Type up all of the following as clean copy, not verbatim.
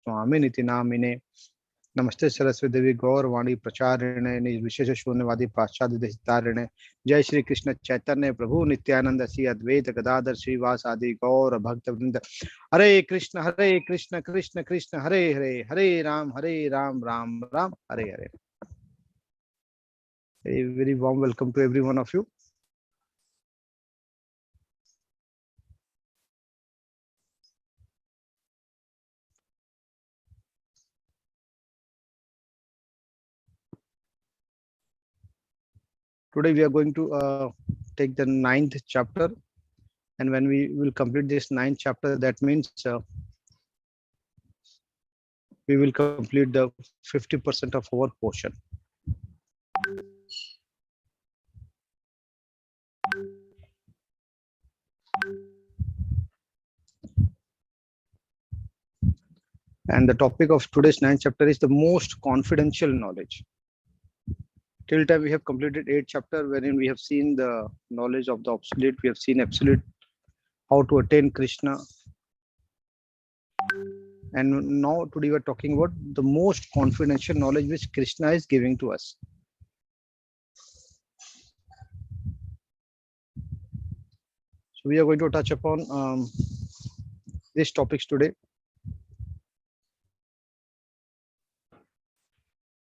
स्वामिनिति नामिने नमस्ते सरस्वती देवी गौरवाणी प्रचारिणे विशेष शून्यवादी पाश्चात्य देशतारिणे जय श्री कृष्ण चैतन्य प्रभु नित्यानंद श्री अद्वैत गदाधर श्रीवासादि गौर भक्त वृंद हरे Krishna Krishna Krishna Hare Hare Hare Ram Ram Ram Hare Hare. A very warm welcome to every one of you. Today we are going to take the 9th chapter, and when we will complete this 9th chapter, that means we will complete the 50% of our portion. And the topic of today's 9th chapter is the most confidential knowledge. Till time we have completed 8th chapter, wherein we have seen the knowledge of the absolute. We have seen absolute, how to attain Krishna. And now today we are talking about the most confidential knowledge which Krishna is giving to us. So we are going to touch upon these topics today.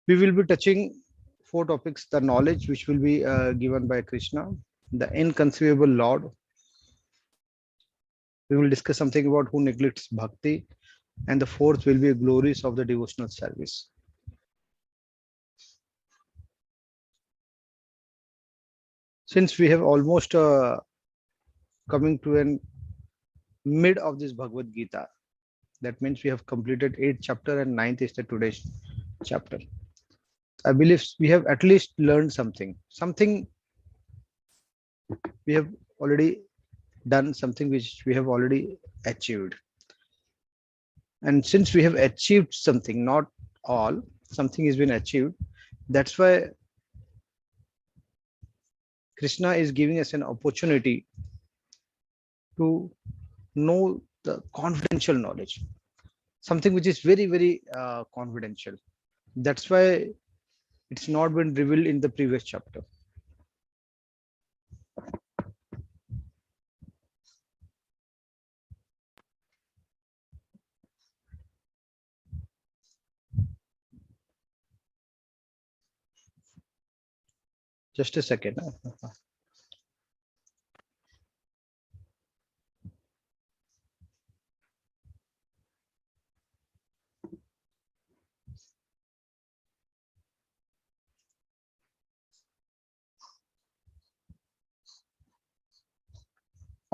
We will be touching 4 topics: the knowledge which will be given by Krishna, the inconceivable Lord. We will discuss something about who neglects bhakti, and the 4th will be glories of the devotional service. Since we have almost coming to an mid of this Bhagavad Gita, that means we have completed 8th chapter and 9th is the today's chapter. I believe we have at least learned something we have already done, something which we have already achieved. And since we have achieved something, not all, something has been achieved, that's why Krishna is giving us an opportunity to know the confidential knowledge, something which is very, very confidential. That's why it's not been revealed in the previous chapter. Just a second.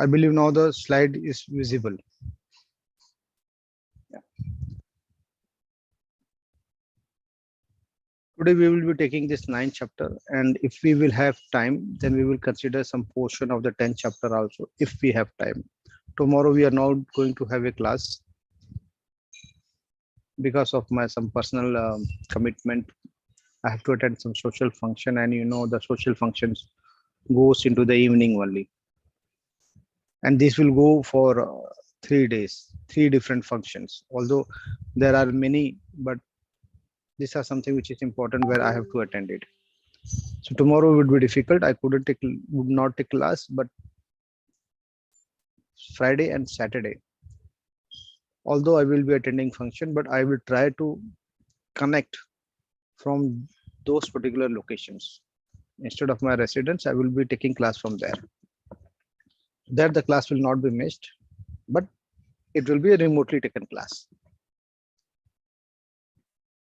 I believe now the slide is visible. Yeah. Today we will be taking this 9th chapter, and if we will have time, then we will consider some portion of the 10th chapter also, if we have time. Tomorrow we are not going to have a class because of my some personal commitment. I have to attend some social function, and you know the social functions goes into the evening only. And this will go for 3 days, 3 different functions. Although there are many, but these are something which is important where I have to attend it. So tomorrow would be difficult. I would not take class, but Friday and Saturday, although I will be attending function, but I will try to connect from those particular locations. Instead of my residence, I will be taking class from there. That the class will not be missed, but it will be a remotely taken class.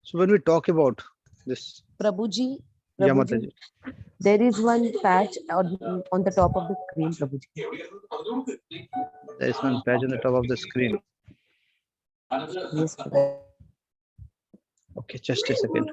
So when we talk about this, Prabhuji, Mataji. There is one patch on the top of the screen, Prabhuji. There is one page on the top of the screen. Yes, Okay, just a second.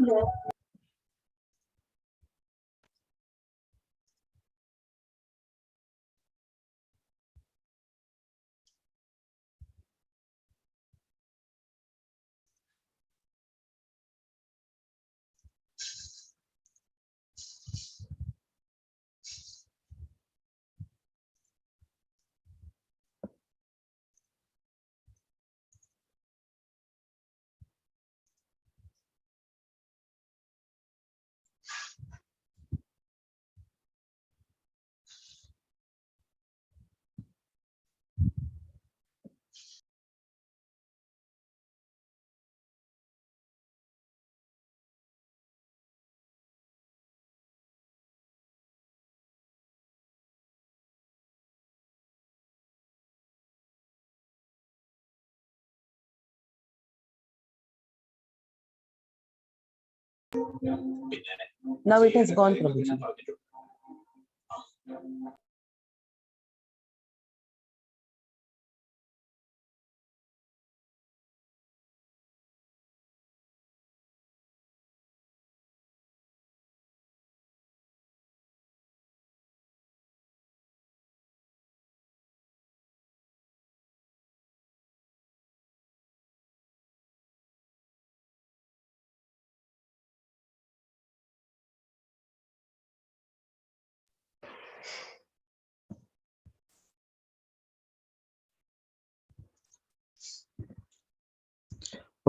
Now it has gone, Prabhuji.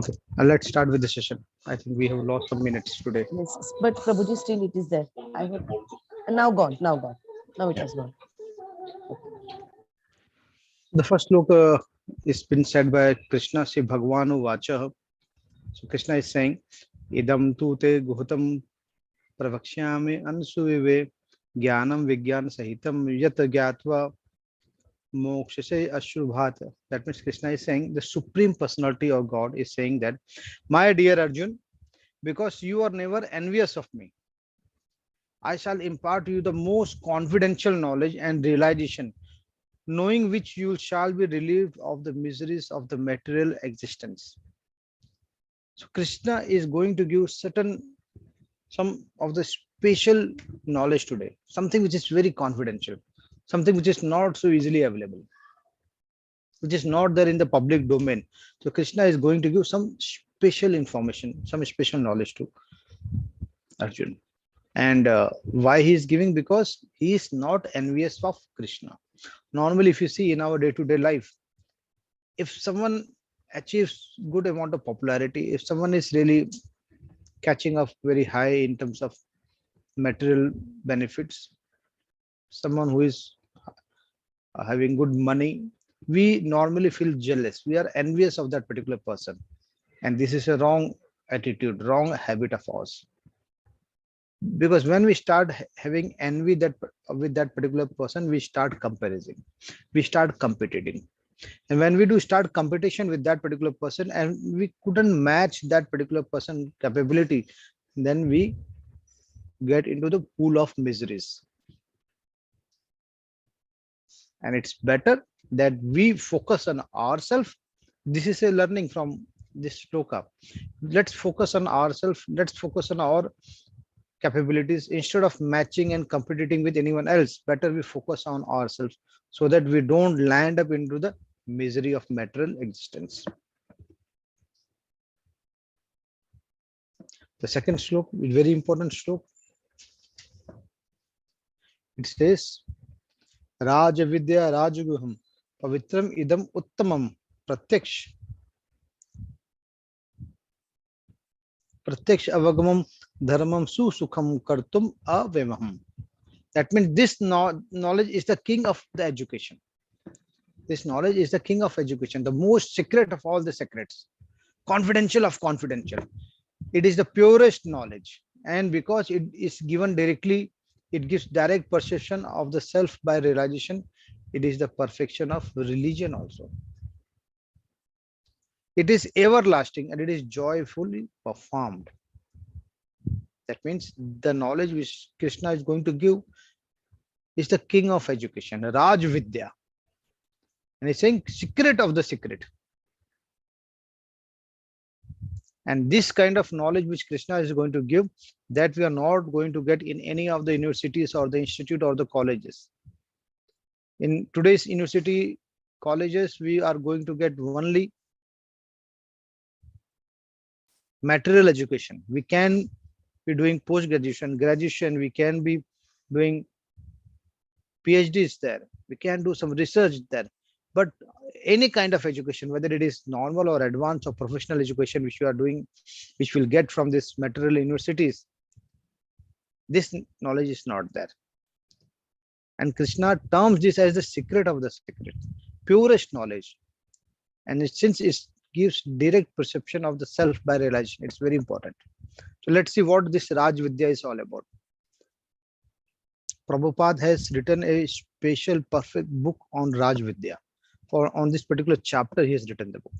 Okay, let's start with the session. I think we have lost some minutes today. Yes, but Prabhuji, still it is there. I have now gone. Now gone. Now it Yeah. has gone. The first look is been said by Krishna, Sri Bhagavanu Vacha. So Krishna is saying, Idam tu te guhutam pravakshyami ansuvive jnanam vigyan sahitam yat gyatva mokshase ashrubhat. That means Krishna is saying the Supreme Personality of God is saying that, my dear Arjun, because you are never envious of me, I shall impart to you the most confidential knowledge and realization, knowing which you shall be relieved of the miseries of the material existence. So Krishna is going to give some of the special knowledge today, something which is very confidential, something which is not so easily available, which is not there in the public domain. So Krishna is going to give some special information, some special knowledge to Arjun. And why he is giving? Because he is not envious of Krishna. Normally, if you see in our day-to-day life, if someone achieves good amount of popularity, if someone is really catching up very high in terms of material benefits, someone who is having good money, we normally feel jealous. We are envious of that particular person. And this is a wrong attitude, wrong habit of ours. Because when we start having envy that with that particular person, we start comparing, we start competing. And when we do start competition with that particular person and we couldn't match that particular person capability, then we get into the pool of miseries. And it's better that we focus on ourselves. This is a learning from this shloka. Let's focus on ourselves. Let's focus on our capabilities instead of matching and competing with anyone else. Better we focus on ourselves so that we don't land up into the misery of material existence. The second slok is very important slok. It says, Raj Vidya Rajaguham Pavitram Idam Uttamam Pratyaksh Pratyaksh Avagamam Dharmam Susukham Kartum Avemaham. That means this knowledge is the king of the education. This knowledge is the king of education, the most secret of all the secrets, confidential of confidential. It is the purest knowledge. And because it is given directly, it gives direct perception of the self by realization. It is the perfection of religion also. It is everlasting and it is joyfully performed. That means the knowledge which Krishna is going to give is the king of education, Raj Vidya. And he's saying secret of the secret. And this kind of knowledge which Krishna is going to give, that we are not going to get in any of the universities or the institute or the colleges. In today's university colleges, we are going to get only material education. We can be doing post graduation, graduation, we can be doing PhDs there, we can do some research there. But any kind of education, whether it is normal or advanced or professional education which you are doing, which will get from this material universities, this knowledge is not there. And Krishna terms this as the secret of the secret, purest knowledge. And since it gives direct perception of the self by realization, it's very important. So let's see what this Raj Vidya is all about. Prabhupada has written a special perfect book on Raj Vidya. For on this particular chapter, he has written the book.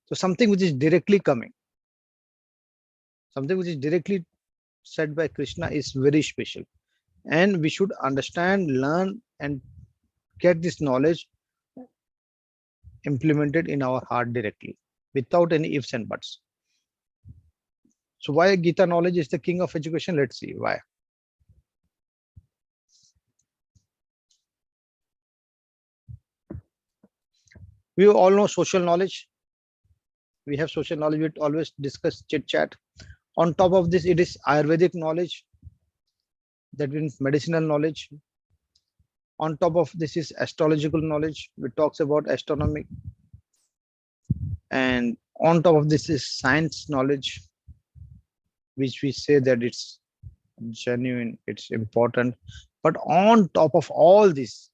So something which is directly coming, something which is directly said by Krishna is very special, and we should understand, learn, and get this knowledge implemented in our heart directly without any ifs and buts. So why Gita knowledge is the king of education? Let's see why. We all know social knowledge. We have social knowledge. We always discuss chit chat. On top of this, it is Ayurvedic knowledge. That means medicinal knowledge. On top of this is astrological knowledge. We talks about astronomy. And on top of this is science knowledge, which we say that it's genuine, it's important. But on top of all this,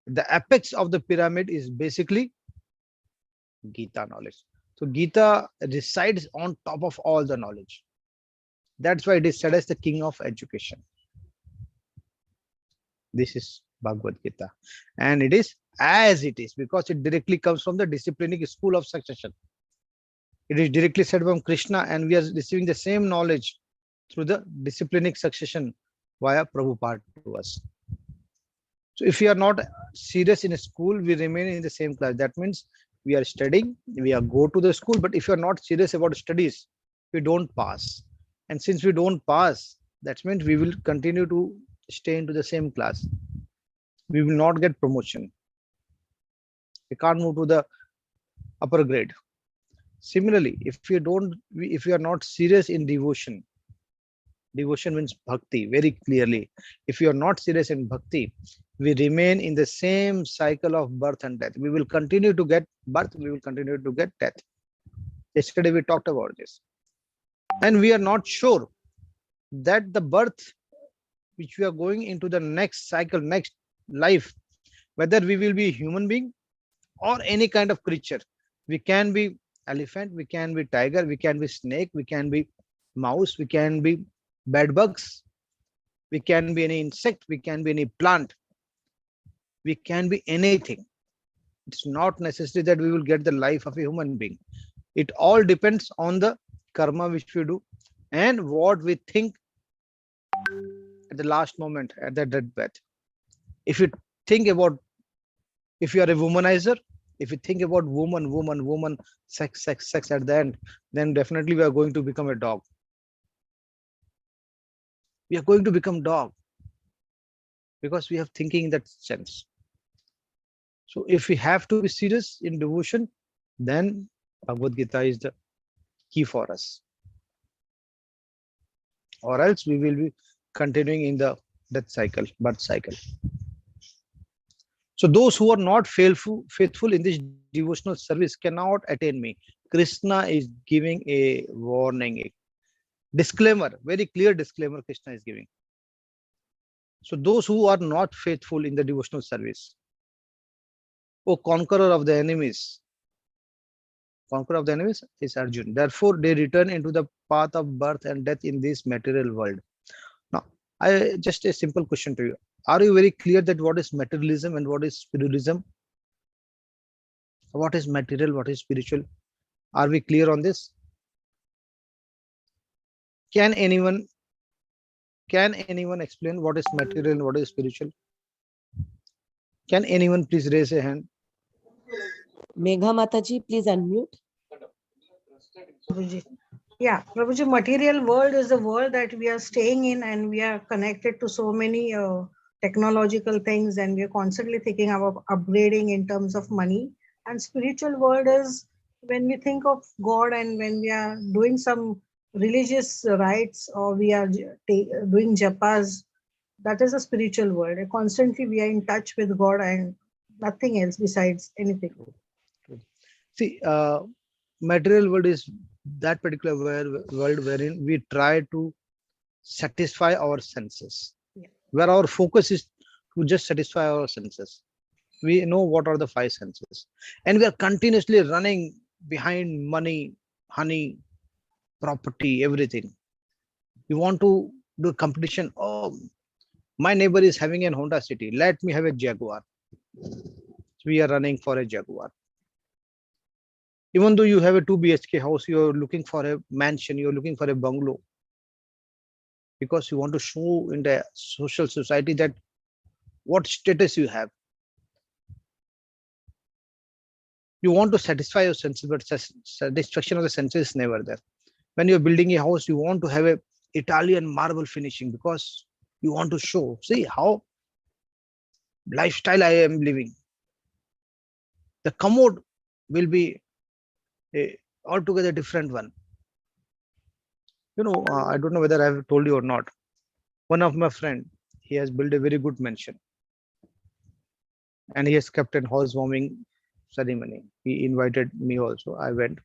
the apex of the pyramid is basically Gita knowledge. So Gita resides on top of all the knowledge. That's why it is said as the king of education. This is Bhagavad Gita. And it is as it is because it directly comes from the disciplinic school of succession. It is directly said from Krishna, and we are receiving the same knowledge through the disciplinic succession via Prabhupada to us. So if we are not serious in a school, we remain in the same class. That means we are studying, we are go to the school, but if you are not serious about studies, we don't pass. And since we don't pass, that means we will continue to stay into the same class. We will not get promotion. We can't move to the upper grade. Similarly, if you are not serious in devotion, devotion means bhakti very clearly. If you are not serious in bhakti, we remain in the same cycle of birth and death. We will continue to get birth, we will continue to get death. Yesterday we talked about this. And we are not sure that the birth which we are going into the next cycle, next life, whether we will be a human being or any kind of creature. We can be elephant, we can be tiger, we can be snake, we can be mouse, we can be bed bugs, we can be any insect, we can be any plant, we can be anything. It's not necessary that we will get the life of a human being. It all depends on the karma which we do and what we think at the last moment, at the deathbed. If you think about, if you are a womanizer, if you think about woman, sex at the end, then definitely we are going to become a dog. We are going to become dog because we have thinking in that sense. So if we have to be serious in devotion, then Bhagavad Gita is the key for us. Or else we will be continuing in the death cycle, birth cycle. So those who are not faithful in this devotional service cannot attain me. Krishna is giving a warning, a disclaimer, very clear disclaimer Krishna is giving. So those who are not faithful in the devotional service, O conqueror of the enemies, conqueror of the enemies is Arjun. Therefore, they return into the path of birth and death in this material world. Now, I just a simple question to you. Are you very clear that what is materialism and what is spiritualism? What is material, what is spiritual? Are we clear on this? Can anyone explain what is material and what is spiritual? Can anyone please raise a hand? Megha Mataji, please unmute. Prabhuji. Yeah, Prabhuji, material world is the world that we are staying in, and we are connected to so many technological things, and we are constantly thinking about upgrading in terms of money. And spiritual world is when we think of God and when we are doing some religious rites or we are doing japas, that is a spiritual world. And constantly we are in touch with God and nothing else besides anything. See, material world is that particular world wherein we try to satisfy our senses. Yeah. Where our focus is to just satisfy our senses. We know what are the five senses, and we are continuously running behind money, honey, property, everything. We want to do competition. Oh, my neighbor is having an Honda City, let me have a Jaguar. So we are running for a Jaguar. Even though you have a 2 BHK house, you're looking for a mansion, you're looking for a bungalow. because you want to show in the social society that what status you have. You want to satisfy your senses, but satisfaction of the senses is never there. When you're building a house, you want to have a Italian marble finishing because you want to show, see how lifestyle I am living. The commode will be a altogether different one. I don't know whether I've told you or not. One of my friend, he has built a very good mansion, and he has kept a housewarming ceremony. He invited me also. I went.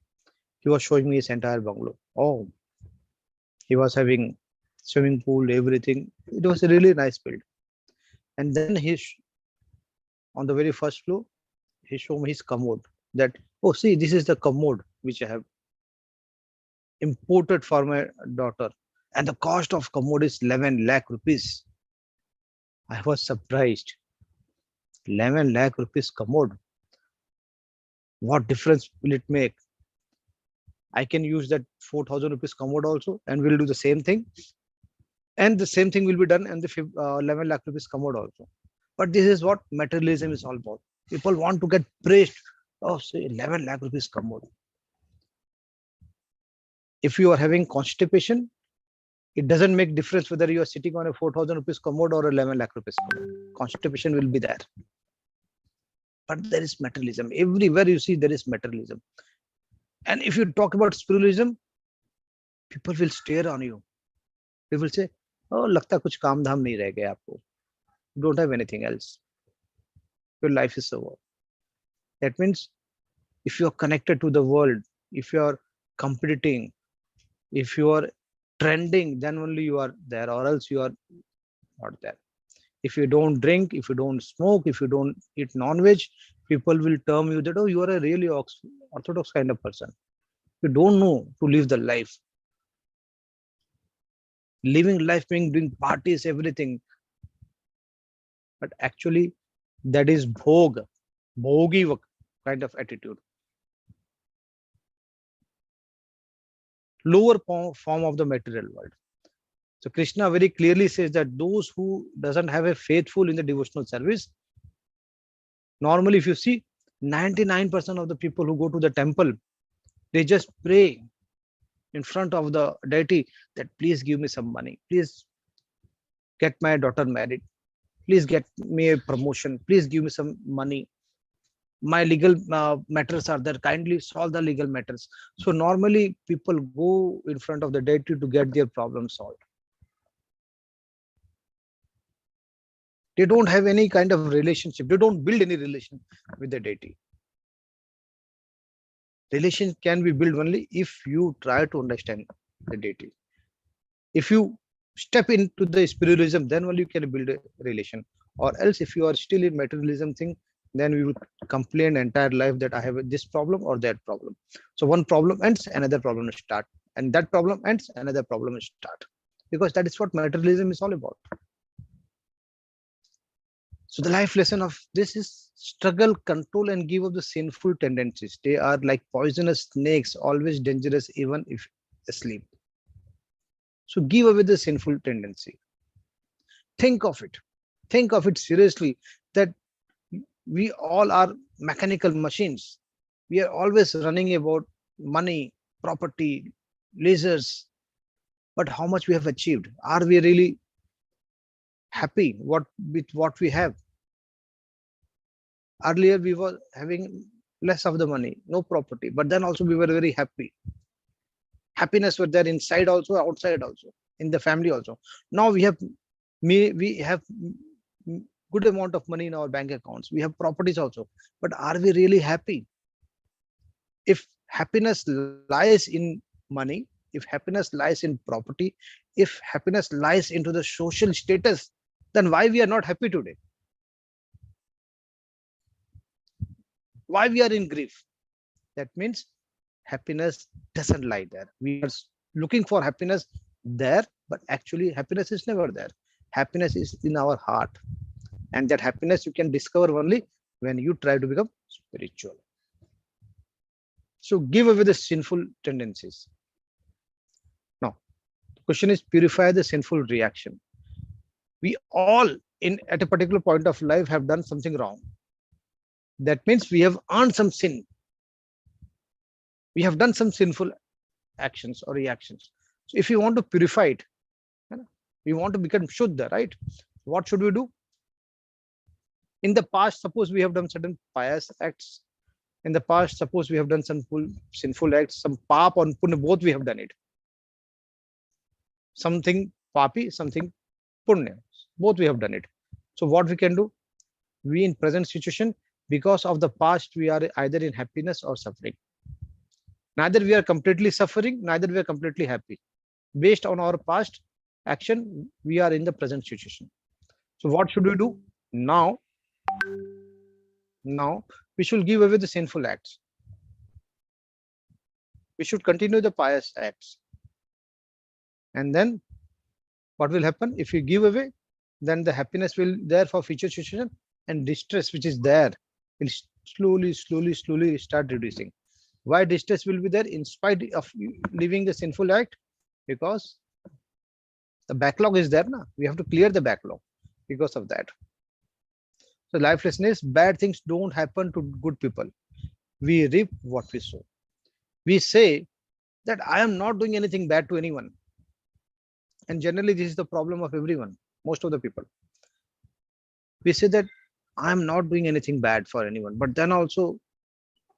He was showing me his entire bungalow. Oh, he was having swimming pool, everything. It was a really nice build. And then on the very first floor, he showed me his commode. That, oh, see, this is the commode which I have imported for my daughter, and the cost of commode is 11 lakh rupees. I was surprised. 11 lakh rupees commode. What difference will it make? I can use that 4,000 rupees commode also, and we'll do the same thing. And the same thing will be done, and the 11 lakh rupees commode also. But this is what materialism is all about. People want to get praised. Oh, say 11 lakh rupees commode. If you are having constipation, it doesn't make difference whether you are sitting on a 4,000 rupees commode or 11 lakh rupees commode. Constipation will be there. But there is materialism. Everywhere you see, there is materialism. And if you talk about spiritualism, people will stare on you. They will say, oh, लगता कुछ काम धाम नहीं रह गया आपको. You don't have anything else. Your life is over. That means if you are connected to the world, if you are competing, if you are trending, then only you are there, or else you are not there. If you don't drink, if you don't smoke, if you don't eat non-veg, people will term you that, oh, you are a really orthodox kind of person. You don't know to live the life. Living life means doing parties, everything. But actually, that is bhogi kind of attitude. Lower form of the material world. So Krishna very clearly says that those who doesn't have a faithful in the devotional service, normally if you see 99% of the people who go to the temple, they just pray in front of the deity that please give me some money, please get my daughter married, please get me a promotion, please give me some money, my legal matters are there, kindly solve the legal matters. So normally people go in front of the deity to get their problem solved. They don't have any kind of relationship. They don't build any relation with the deity. Relation can be built only if you try to understand the deity. If you step into the spiritualism, then only you can build a relation. Or else, if you are still in materialism thing, then we will complain entire life that I have this problem or that problem. So one problem ends, another problem will start, and that problem ends, another problem will start, because that is what materialism is all about. So the life lesson of this is struggle, control, and give up the sinful tendencies. They are like poisonous snakes, always dangerous even if asleep. So give away the sinful tendency. Think of it. Think of it seriously that we all are mechanical machines. We are always running about money, property, lasers. But how much we have achieved? Are we really happy with what we have? Earlier we were having less of the money, no property, but then also we were very happy. Happiness were there inside also, outside also, in the family also. Now we have good amount of money in our bank accounts. We have properties also, but are we really happy? If happiness lies in money, if happiness lies in property, if happiness lies into the social status, then why we are not happy today? Why we are in grief? That means happiness doesn't lie there. We are looking for happiness there, but actually happiness is never there. Happiness is in our heart, and that happiness you can discover only when you try to become spiritual. So give away the sinful tendencies. Now, Question is purify the sinful reaction. We all in at a particular point of life have done something wrong. That means we have earned some sin. We have done some sinful actions or reactions. So if you want to purify it, we want to become Shuddha, right? What should we do? In the past, suppose we have done certain pious acts. In the past, suppose we have done some sinful acts, some pap or punya, both we have done it. Something papi, something punya, both we have done it. So what we can do? We in present situation, because of the past, we are either in happiness or suffering. Neither we are completely suffering, neither we are completely happy. Based on our past action, we are in the present situation. So what should we do? Now we should give away the sinful acts. We should continue the pious acts. And then what will happen? If we give away, then the happiness will there for future situation, and distress which is there will slowly start reducing. Why distress will be there in spite of leaving the sinful act? Because the backlog is there now. We have to clear the backlog because of that. So life lesson is bad things don't happen to good people. We reap what we sow. We say that I am not doing anything bad to anyone. And generally this is the problem of everyone, most of the people. We say that I am not doing anything bad for anyone, but then also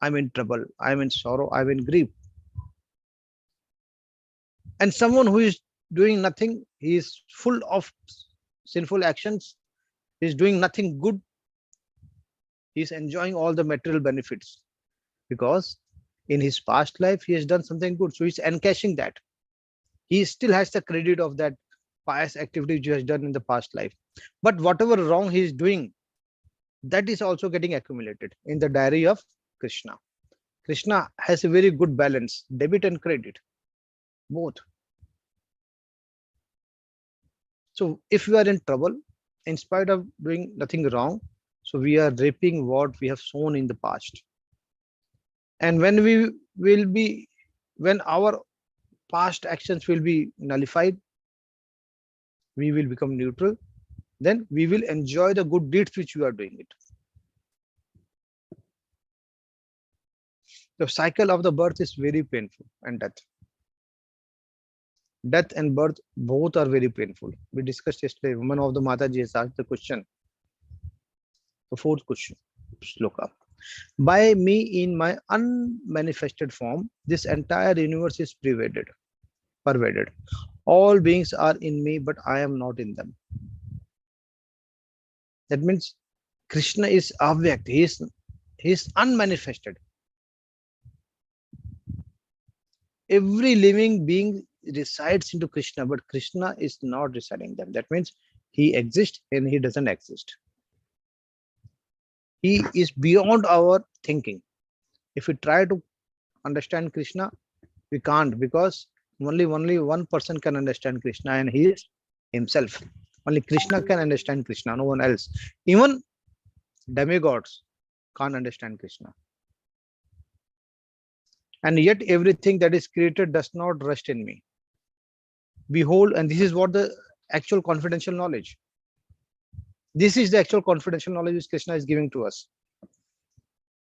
I'm in trouble, I'm in sorrow, I'm in grief. And someone who is doing nothing, he is full of sinful actions, he is doing nothing good, he is enjoying all the material benefits because in his past life he has done something good, so he's encashing that. He still has the credit of that pious activity he has done in the past life. But whatever wrong he is doing, that is also getting accumulated in the diary of Krishna. Krishna has a very good balance, debit and credit, both. So if we are in trouble, in spite of doing nothing wrong, so we are reaping what we have sown in the past. And when we will be, when our past actions will be nullified, we will become neutral, then we will enjoy the good deeds which we are doing it. The cycle of the birth is very painful, and death. Death and birth both are very painful. We discussed yesterday, woman of the Mataji has asked the question, the fourth question, Shloka. By me in my unmanifested form, this entire universe is pervaded. All beings are in me, but I am not in them. That means Krishna is avyakt, he is unmanifested. Every living being resides into Krishna, but Krishna is not residing in them. That means he exists and he doesn't exist. He is beyond our thinking. If we try to understand Krishna, we can't, because only one person can understand Krishna, and he is himself. Only Krishna can understand Krishna, no one else. Even demigods can't understand Krishna. And yet everything that is created does not rest in me. Behold, and this is what the actual confidential knowledge. This is the actual confidential knowledge which Krishna is giving to us.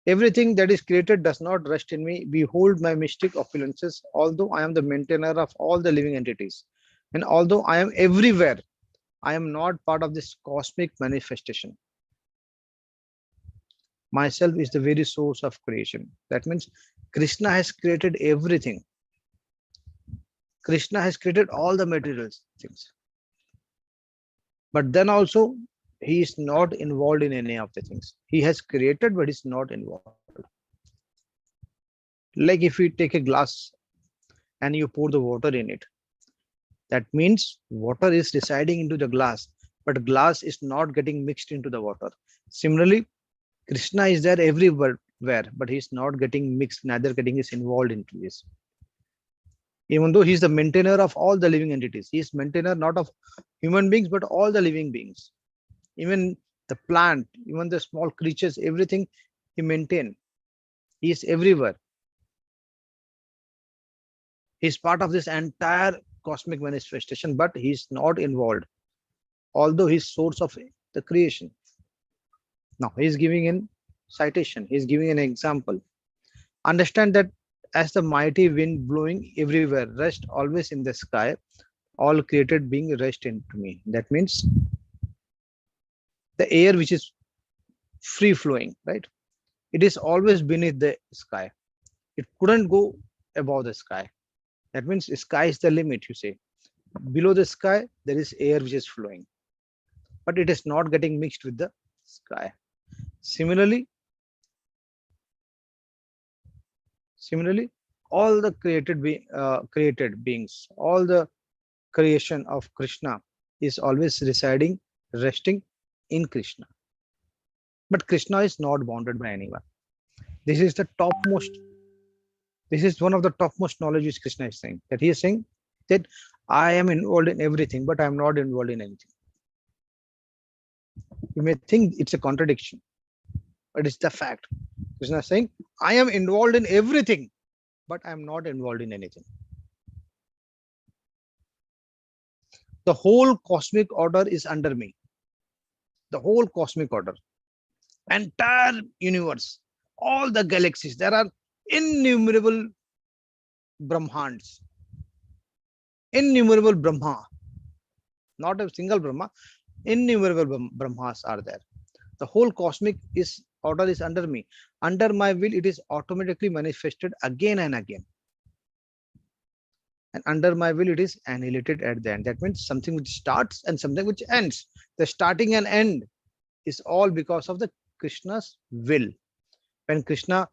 Everything that is created does not rest in me. Behold my mystic opulences, although I am the maintainer of all the living entities. And although I am everywhere, I am not part of this cosmic manifestation. Myself is the very source of creation. That means Krishna has created everything. Krishna has created all the material things. But then also, he is not involved in any of the things. He has created, but he's not involved. Like if you take a glass and you pour the water in it, that means water is residing into the glass, but glass is not getting mixed into the water. Similarly, Krishna is there everywhere, but he's not getting mixed, neither getting is involved into this. Even though he's the maintainer of all the living entities, he is maintainer not of human beings, but all the living beings. Even the plant, even the small creatures, everything he maintains. He is everywhere. He is part of this entire cosmic manifestation, but he's not involved, although he's source of the creation. Now he's giving an citation, he's giving an example. Understand that as the mighty wind blowing everywhere, rest always in the sky, all created being rest into me. That means the air which is free flowing, right? It is always beneath the sky. It couldn't go above the sky. That means sky is the limit, you say. Below the sky, there is air which is flowing, but it is not getting mixed with the sky. Similarly, similarly, all the created beings, all the creation of Krishna is always residing, resting in Krishna. But Krishna is not bounded by anyone. This is the topmost. This is one of the topmost knowledge which Krishna is saying. That he is saying that I am involved in everything, but I am not involved in anything. You may think it's a contradiction, but it's the fact. Krishna is saying, I am involved in everything, but I am not involved in anything. The whole cosmic order is under me. The whole cosmic order, entire universe, all the galaxies, there are innumerable Brahmands, innumerable Brahma, not a single Brahma, innumerable Brahmas are there. The whole cosmic is order is under me. Under my will, it is automatically manifested again and again. And under my will, it is annihilated at the end. That means something which starts and something which ends. The starting and end is all because of the Krishna's will. When Krishna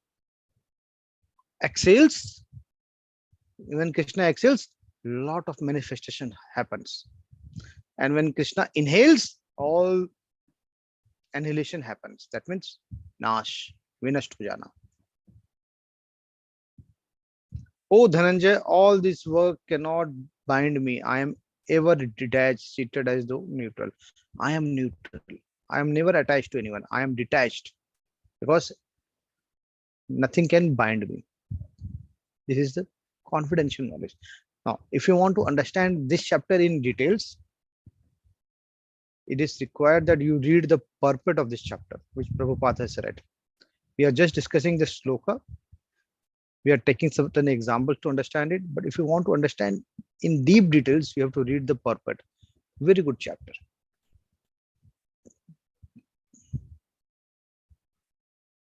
exhales, lot of manifestation happens. And when Krishna inhales, all annihilation happens. That means Nash, Vinasht Jana. Oh Dhananjay, all this work cannot bind me. I am ever detached, seated as though neutral. I am neutral. I am never attached to anyone. I am detached because nothing can bind me. This is the confidential knowledge. Now, if you want to understand this chapter in details, it is required that you read the purport of this chapter, which Prabhupada has read. We are just discussing the sloka. We are taking certain examples to understand it. But if you want to understand in deep details, you have to read the purport. Very good chapter.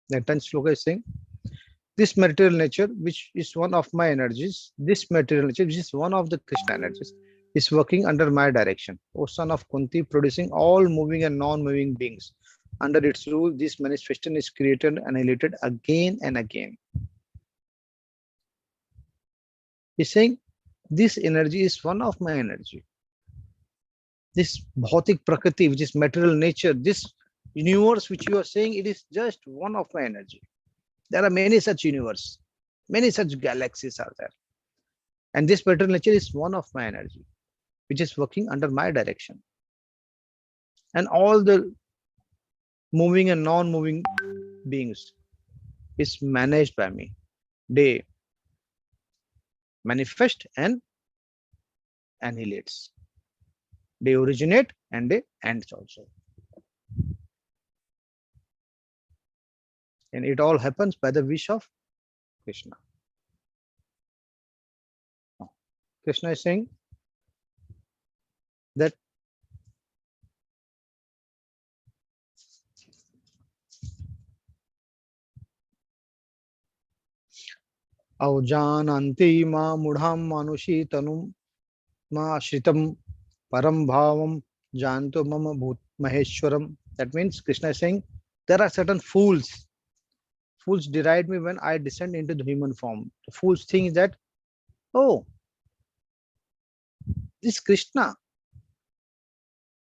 The 10th sloka is saying, this material nature, which is one of my energies, this material nature, which is one of the Krishna energies, is working under my direction. O son of Kunti, producing all moving and non-moving beings. Under its rule, this manifestation is created and annihilated again and again. He's saying, this energy is one of my energy. This bhautik prakriti, which is material nature, this universe which you are saying, it is just one of my energy. There are many such universes, many such galaxies are there. And this material nature is one of my energy, which is working under my direction. And all the moving and non-moving beings is managed by me. They manifest and annihilates. They originate and they end also. And it all happens by the wish of Krishna. Krishna is saying that Aujananti ma mudham manushi tanum ma shritam param bhavam janto mama bhut maheshwaram. That means Krishna is saying there are certain fools. Fools deride me when I descend into the human form. The fools think that, oh, this Krishna,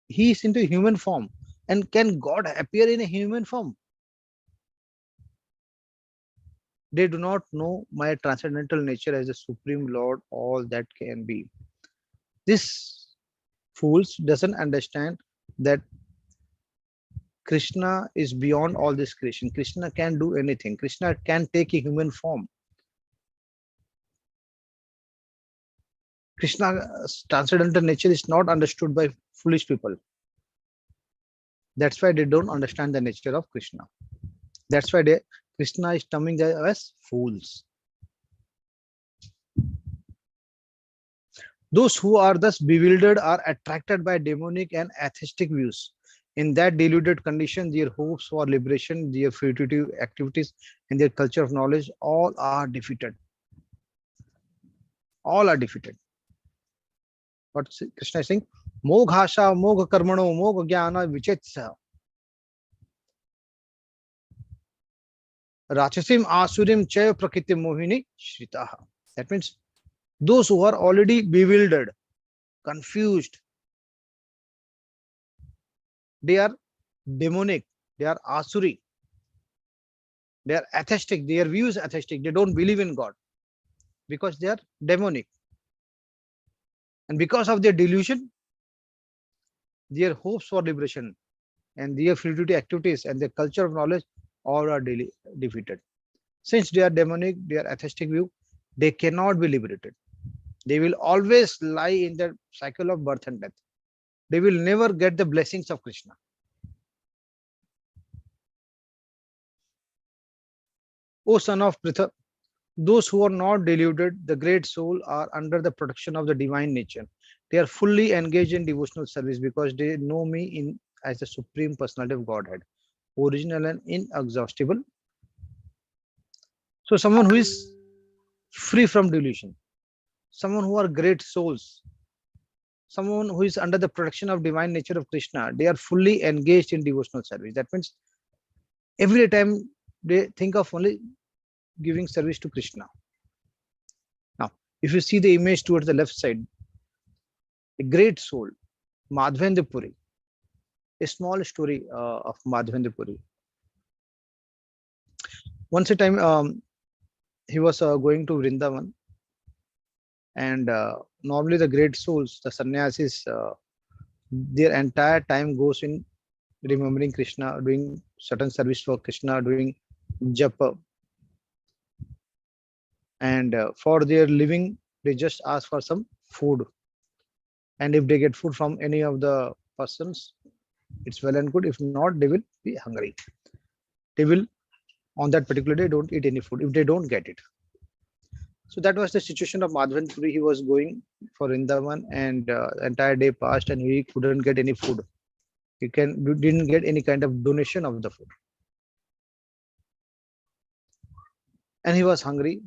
he is into human form. And can God appear in a human form? They do not know my transcendental nature as the Supreme Lord, all that can be. This fools doesn't understand that Krishna is beyond all this creation. Krishna can do anything. Krishna can take a human form. Krishna's transcendental nature is not understood by foolish people. That's why they don't understand the nature of Krishna. That's why Krishna is terming them as fools. Those who are thus bewildered are attracted by demonic and atheistic views. In that deluded condition, their hopes for liberation, their fruitive activities, and their culture of knowledge all are defeated. All are defeated. What Krishna is saying? Moghasha, mogha karmano, mogha jnana vichetsa. Rachasim asurim chaya prakriti mohini shritaha. That means those who are already bewildered, confused, they are demonic, they are asuri, they are atheistic, their view is atheistic, they don't believe in God because they are demonic. And because of their delusion, their hopes for liberation and their fruitive activities and their culture of knowledge all are defeated. Since they are demonic, they are atheistic view, they cannot be liberated. They will always lie in the cycle of birth and death. They will never get the blessings of Krishna. O son of Pritha, those who are not deluded, the great soul, are under the protection of the divine nature. They are fully engaged in devotional service because they know me in as the supreme personality of Godhead, original and inexhaustible. So someone who is free from delusion, someone who are great souls, someone who is under the protection of divine nature of Krishna, they are fully engaged in devotional service. That means every time they think of only giving service to Krishna. Now, if you see the image towards the left side, a great soul, Madhavendra Puri, a small story of Madhavendra Puri. Once a time, he was going to Vrindavan, and normally the great souls, the sannyasis, their entire time goes in remembering Krishna, doing certain service for Krishna, doing japa, and for their living, they just ask for some food. And if they get food from any of the persons, it's well and good. If not, they will be hungry. They will, on that particular day, don't eat any food if they don't get it. So that was the situation of Madhavendra Puri. He was going for Vrindavan, and entire day passed, and he couldn't get any food. He didn't get any kind of donation of the food, and he was hungry.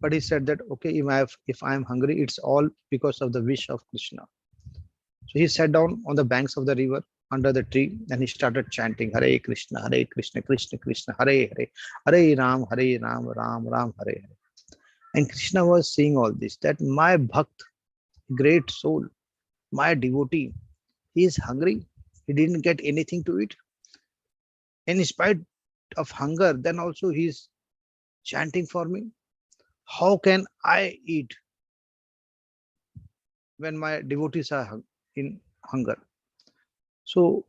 But he said that okay, if I am hungry, it's all because of the wish of Krishna. So he sat down on the banks of the river under the tree, and he started chanting Hare Krishna, Krishna Krishna, Hare Hare, Hare Ram, Ram Ram, Hare Hare. And Krishna was seeing all this, that my bhakt, great soul, my devotee, he is hungry. He didn't get anything to eat. And in spite of hunger, then also he is chanting for me. How can I eat when my devotees are in hunger? So,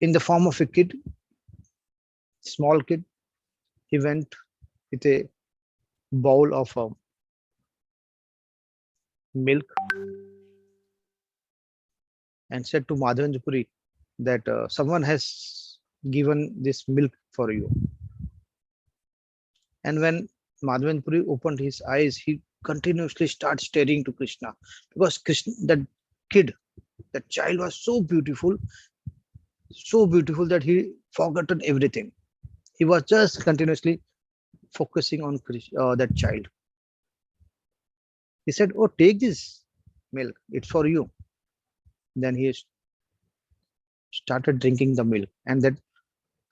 in the form of a kid, small kid, he went with a bowl of milk and said to Madhavendra Puri that someone has given this milk for you. And when Madhavendra Puri opened his eyes, he continuously started staring to Krishna, because Krishna, that kid, that child was so beautiful that he forgotten everything. He was just continuously focusing on that child. He said, "Oh, take this milk. It's for you." Then he started drinking the milk, and that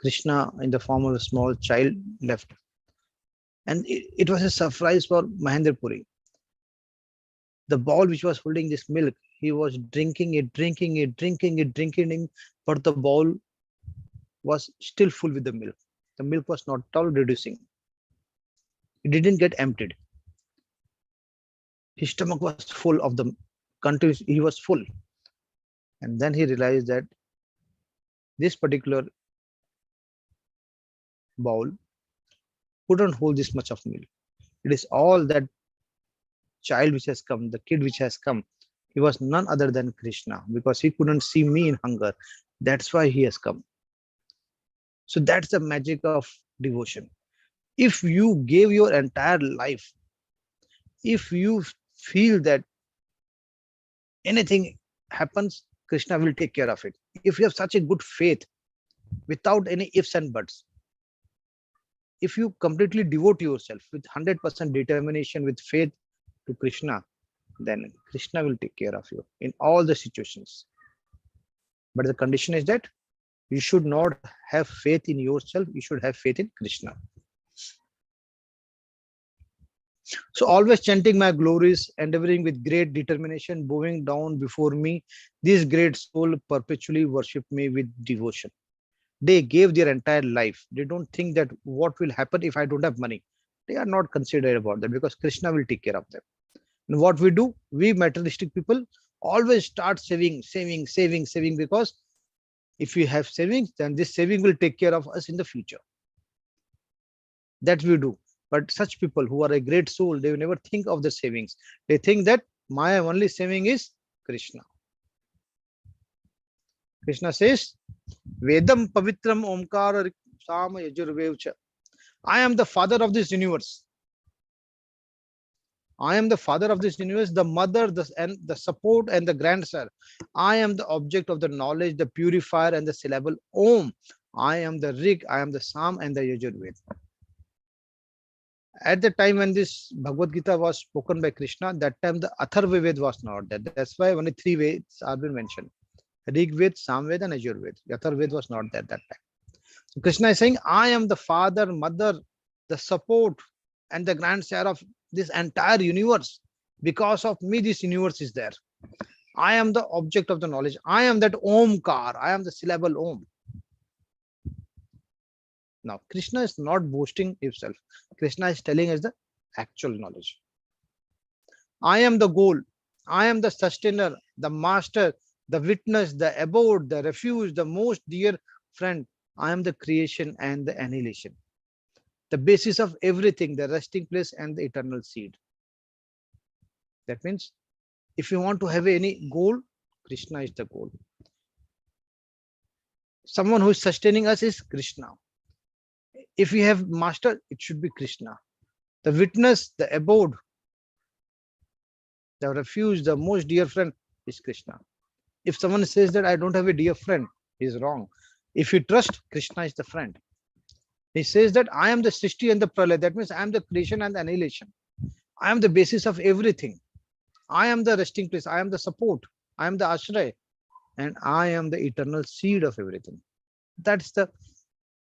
Krishna, in the form of a small child, left. And it was a surprise for Mahendra Puri. The bowl which was holding this milk, he was drinking it, but the bowl was still full with the milk. The milk was not at all reducing. It didn't get emptied. His stomach was full of the country. He was full. And then he realized that this particular bowl couldn't hold this much of milk. It is all that child which has come, the kid which has come, he was none other than Krishna, because he couldn't see me in hunger. That's why he has come. So that's the magic of devotion. If you gave your entire life, if you feel that anything happens, Krishna will take care of it. If you have such a good faith without any ifs and buts, if you completely devote yourself with 100% determination, with faith to Krishna, then Krishna will take care of you in all the situations. But the condition is that you should not have faith in yourself, you should have faith in Krishna. So always chanting my glories, endeavoring with great determination, bowing down before me, this great soul perpetually worship me with devotion. They gave their entire life. They don't think that what will happen if I don't have money. They are not considerate about that, because Krishna will take care of them. And what we do, we materialistic people always start saving, because if we have savings, then this saving will take care of us in the future. That we do. But such people who are a great soul, they will never think of the savings. They think that my only saving is Krishna. Krishna says, Vedam Pavitram Omkara Sama Yajurvevcha. I am the father of this universe. I am the father of this universe, the mother, the support, and the grandsire. I am the object of the knowledge, the purifier, and the syllable Om. I am the Rig, I am the Sam, and the Yajurved. At the time when this Bhagavad Gita was spoken by Krishna, that time the Atharva Ved was not there. That's why only three Veds are been mentioned: Rig Ved, Sam Ved, and Ajur Ved. The Atharva Ved was not there that time. So Krishna is saying, I am the father, mother, the support, and the grandsire of this entire universe. Because of me, this universe is there. I am the object of the knowledge. I am that Omkar. I am the syllable Om. Now, Krishna is not boasting himself. Krishna is telling us the actual knowledge. I am the goal. I am the sustainer, the master, the witness, the abode, the refuge, the most dear friend. I am the creation and the annihilation, the basis of everything, the resting place and the eternal seed. That means if you want to have any goal, Krishna is the goal. Someone who is sustaining us is Krishna. If we have master, it should be Krishna. The witness, the abode, the refuge, the most dear friend is Krishna. If someone says that I don't have a dear friend, he is wrong. If you trust, Krishna is the friend. He says that I am the Srishti and the Pralaya. That means I am the creation and the annihilation. I am the basis of everything. I am the resting place. I am the support. I am the ashray. And I am the eternal seed of everything.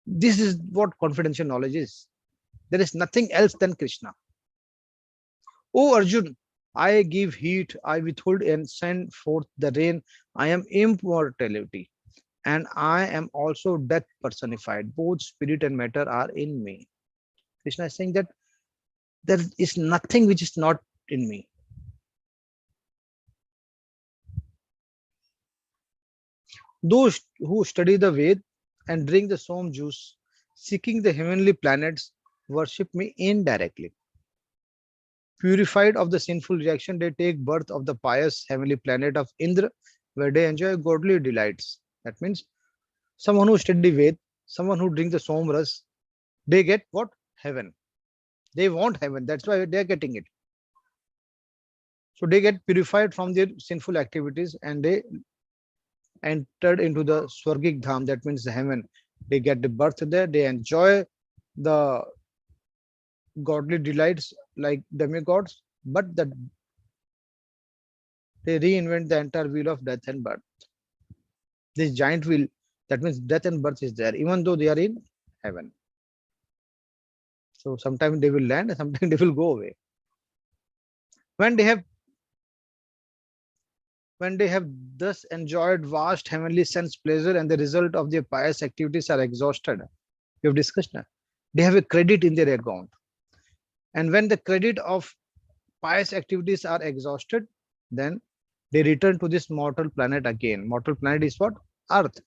This is what confidential knowledge is. There is nothing else than Krishna. Oh Arjun, I give heat, I withhold and send forth the rain. I am immortality. And I am also death personified. Both spirit and matter are in me. Krishna is saying that there is nothing which is not in me. Those who study the Ved and drink the Som juice, seeking the heavenly planets, worship me indirectly. Purified of the sinful reaction, they take birth of the pious heavenly planet of Indra, where they enjoy godly delights. That means someone who study Ved, someone who drink the Som Ras, they get what? Heaven. They want heaven. That's why they are getting it. So they get purified from their sinful activities and they entered into the Swargik Dham. That means the heaven. They get the birth there. They enjoy the godly delights like demigods, but they reinvent the entire wheel of death and birth. This giant wheel, that means death and birth is there, even though they are in heaven. So sometimes they will land and sometimes they will go away. When they have thus enjoyed vast heavenly sense pleasure and the result of their pious activities are exhausted, we have discussed now, they have a credit in their account. And when the credit of pious activities are exhausted, then they return to this mortal planet again. Mortal planet is what? Earth.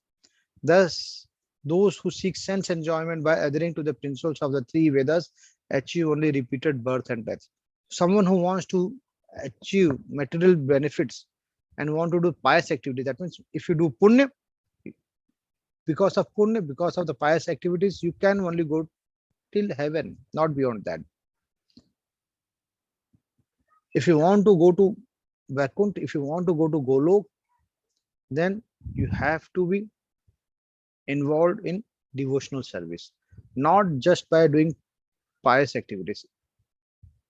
Thus, those who seek sense enjoyment by adhering to the principles of the three Vedas achieve only repeated birth and death. Someone who wants to achieve material benefits and want to do pious activity, that means if you do punya, because of punya, because of the pious activities, you can only go till heaven, not beyond that. If you want to go to Vaikunt, if you want to go to Golok, then you have to be involved in devotional service, not just by doing pious activities.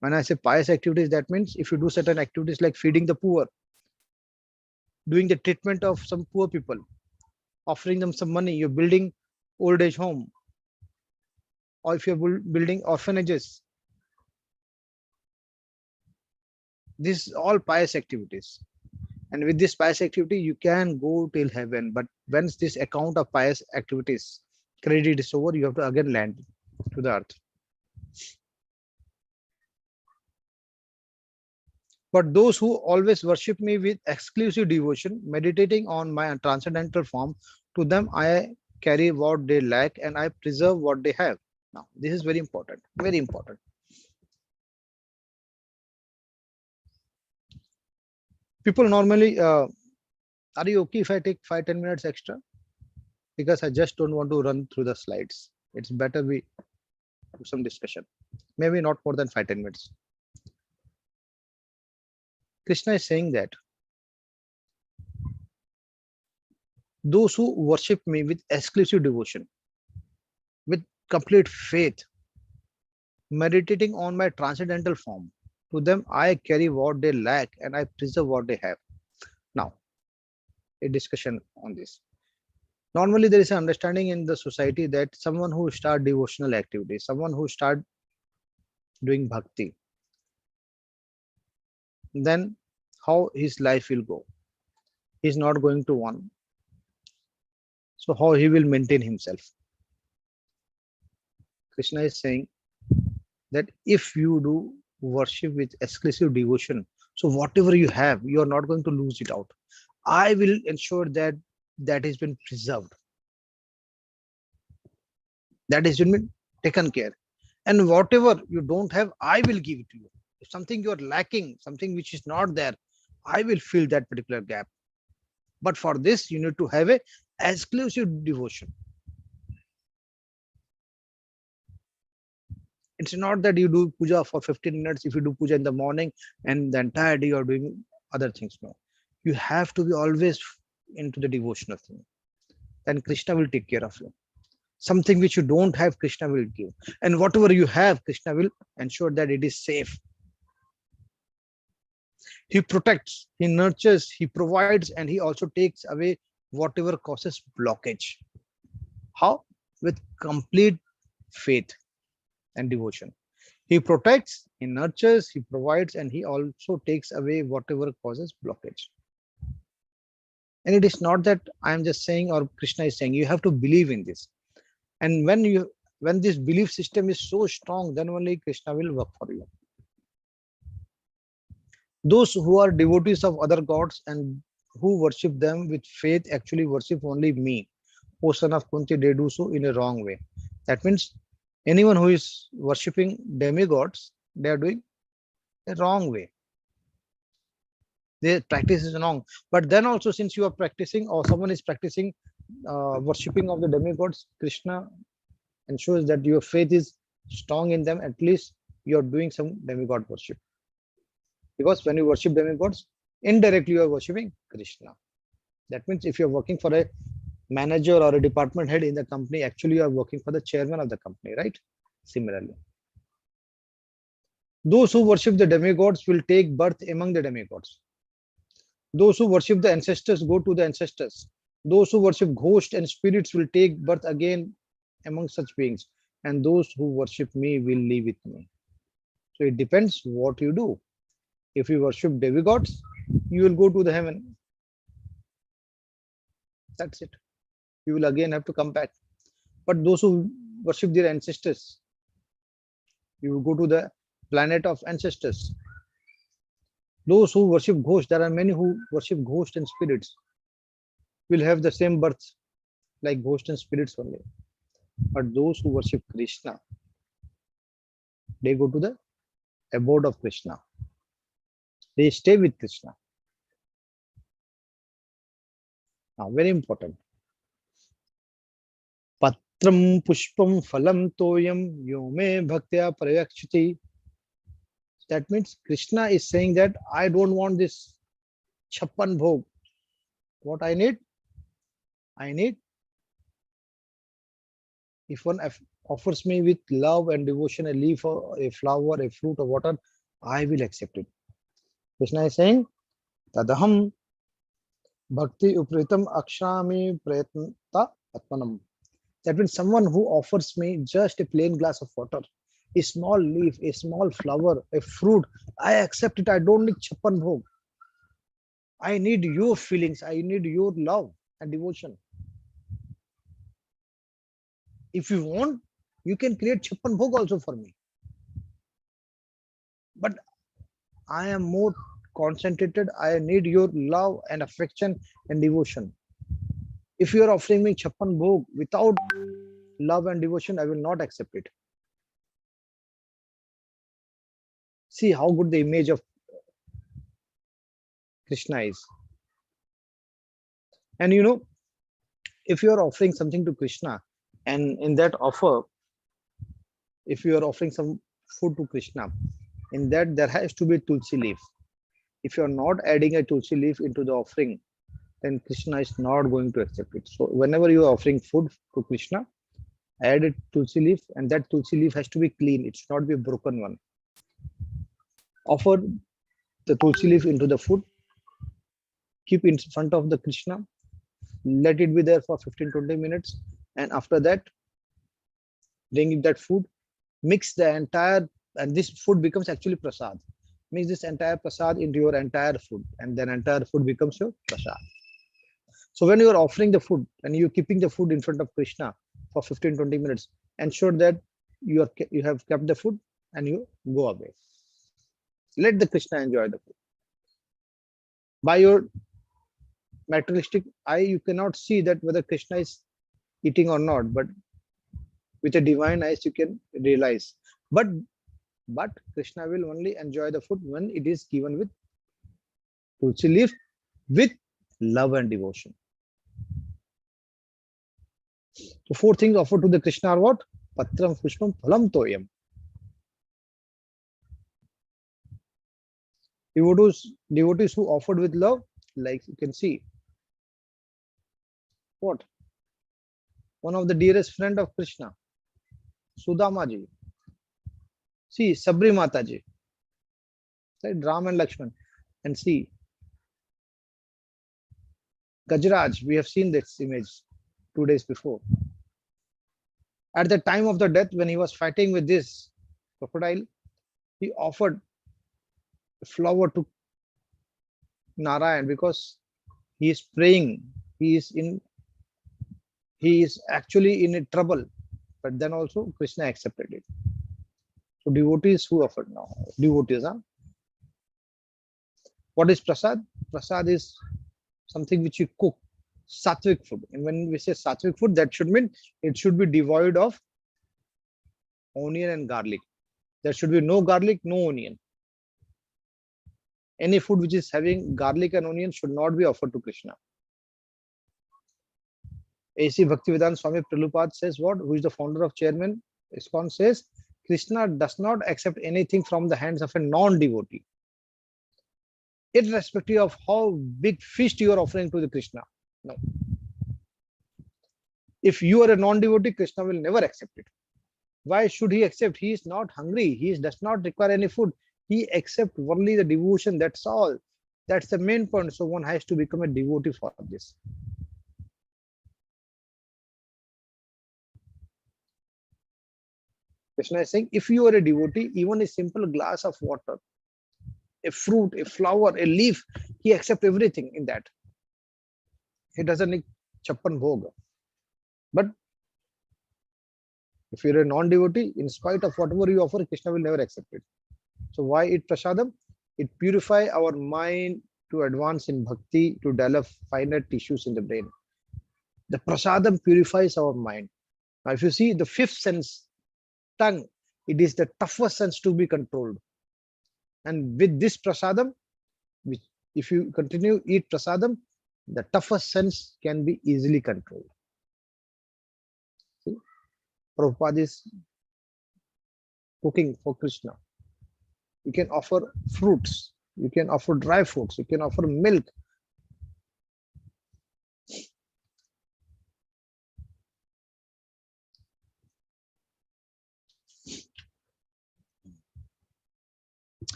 When I say pious activities, that means if you do certain activities like feeding the poor, doing the treatment of some poor people, offering them some money, you're building old age home, or if you're building orphanages, this is all pious activities. And with this pious activity, you can go till heaven. But once this account of pious activities credit is over, you have to again land to the earth. But those who always worship me with exclusive devotion, meditating on my transcendental form, to them I carry what they lack and I preserve what they have. Now, this is very important, very important. People normally, are you okay if I take 5-10 minutes extra? Because I just don't want to run through the slides. It's better we do some discussion. Maybe not more than 5-10 minutes. Krishna is saying that those who worship me with exclusive devotion, with complete faith, meditating on my transcendental form, to them I carry what they lack and I preserve what they have. Now, a discussion on this. Normally, there is an understanding in the society that someone who start devotional activity, someone who start doing bhakti, then how his life will go. He's not going to one. So how he will maintain himself? Krishna is saying that if you do worship with exclusive devotion, so whatever you have, you are not going to lose it out. I will ensure that that has been preserved, that has been taken care. And whatever you don't have, I will give it to you. If something you are lacking, something which is not there, I will fill that particular gap. But for this, you need to have a exclusive devotion. It's not that you do puja for 15 minutes. If you do puja in the morning and the entire day you're doing other things, no. You have to be always into the devotion of thing. Then Krishna will take care of you. Something which you don't have, Krishna will give. And whatever you have, Krishna will ensure that it is safe. He protects, he nurtures, he provides, and he also takes away whatever causes blockage. How? With complete faith and devotion. He protects, he nurtures, he provides, and he also takes away whatever causes blockage. And it is not that I am just saying or Krishna is saying, you have to believe in this. And when this belief system is so strong, then only Krishna will work for you. Those who are devotees of other gods and who worship them with faith actually worship only me. O son of Kunti, they do so in a wrong way. That means anyone who is worshipping demigods, they are doing a wrong way. Their practice is wrong. But then also, since you are practicing or someone is practicing worshipping of the demigods, Krishna ensures that your faith is strong in them. At least you are doing some demigod worship. Because when you worship demigods, indirectly you are worshipping Krishna. That means if you're working for a manager or a department head in the company, actually you are working for the chairman of the company, right? Similarly, those who worship the demigods will take birth among the demigods. Those who worship the ancestors go to the ancestors. Those who worship ghosts and spirits will take birth again among such beings. And those who worship me will live with me. So it depends what you do. If you worship demigods, you will go to the heaven. That's it. You will again have to come back. But those who worship their ancestors, you will go to the planet of ancestors. Those who worship ghosts, there are many who worship ghosts and spirits, will have the same birth like ghosts and spirits only. But those who worship Krishna, they go to the abode of Krishna. They stay with Krishna. Now, very important. Patram pushpam phalam toyam yome bhaktya prayakshiti. That means Krishna is saying that I don't want this chappan bhog. What I need, if one offers me with love and devotion a leaf or a flower, a fruit or water, I will accept it. Krishna is saying, Tadaham bhakti upritam akshami prayatnata atmanam. That means someone who offers me just a plain glass of water, a small leaf, a small flower, a fruit, I accept it. I don't need chappan bhog. I need your feelings. I need your love and devotion. If you want, you can create chappan bhog also for me. But I am more concentrated. I need your love and affection and devotion. If you are offering me chappan bhog without love and devotion, I will not accept it. See how good the image of Krishna is. And you know, if you are offering something to Krishna, and in that offer, if you are offering some food to Krishna, in that there has to be tulsi leaf. If you are not adding a tulsi leaf into the offering, then Krishna is not going to accept it. So whenever you are offering food to Krishna, add a tulsi leaf, and that tulsi leaf has to be clean. It should not be a broken one. Offer the tulsi leaf into the food, keep in front of the Krishna, let it be there for 15-20 minutes, and after that, bring that food, mix the entire, and this food becomes actually prasad. Mix this entire prasad into your entire food, and then entire food becomes your prasad. So when you are offering the food and you're keeping the food in front of Krishna for 15-20 minutes, ensure that you have kept the food and you go away. Let the Krishna enjoy the food. By your materialistic eye, you cannot see that whether Krishna is eating or not, but with a divine eyes you can realize. But Krishna will only enjoy the food when it is given with tulsi leaf, with love and devotion. So 4 things offered to the Krishna are what? Patram pushpam phalam toyam. Devotees who offered with love, like you can see, what? One of the dearest friend of Krishna, Sudama ji. See, Sabri Mata ji, right? Ram and Lakshman. And see, Gajraj, we have seen this image 2 days before. At the time of the death, when he was fighting with this crocodile, he offered a flower to Narayan because he is praying. He is actually in a trouble. But then also Krishna accepted it. So devotees who offered now. Devotees, huh? What is prasad? Prasad is something which you cook. Sattvic food. And when we say sattvic food, that should mean it should be devoid of onion and garlic. There should be no garlic, no onion. Any food which is having garlic and onion should not be offered to Krishna. A.C. Bhaktivedanta Swami Prabhupada says what? Who is the founder of Chairman ISKCON says, Krishna does not accept anything from the hands of a non-devotee, irrespective of how big feast you are offering to the Krishna. No. If you are a non-devotee, Krishna will never accept it. Why should he accept? He is not hungry. He does not require any food. He accepts only the devotion. That's all. That's the main point. So one has to become a devotee for this. Krishna is saying, if you are a devotee, even a simple glass of water, a fruit, a flower, a leaf, he accepts everything in that. He doesn't need chappan bhog. But if you're a non-devotee, in spite of whatever you offer, Krishna will never accept it. So why eat prasadam? It purifies our mind to advance in bhakti, to develop finer tissues in the brain. The prasadam purifies our mind. Now, if you see the 5th sense, tongue, it is the toughest sense to be controlled. And with this prasadam, which if you continue eat prasadam, the toughest sense can be easily controlled. See, Prabhupada is cooking for Krishna. You can offer fruits, you can offer dry fruits, you can offer milk.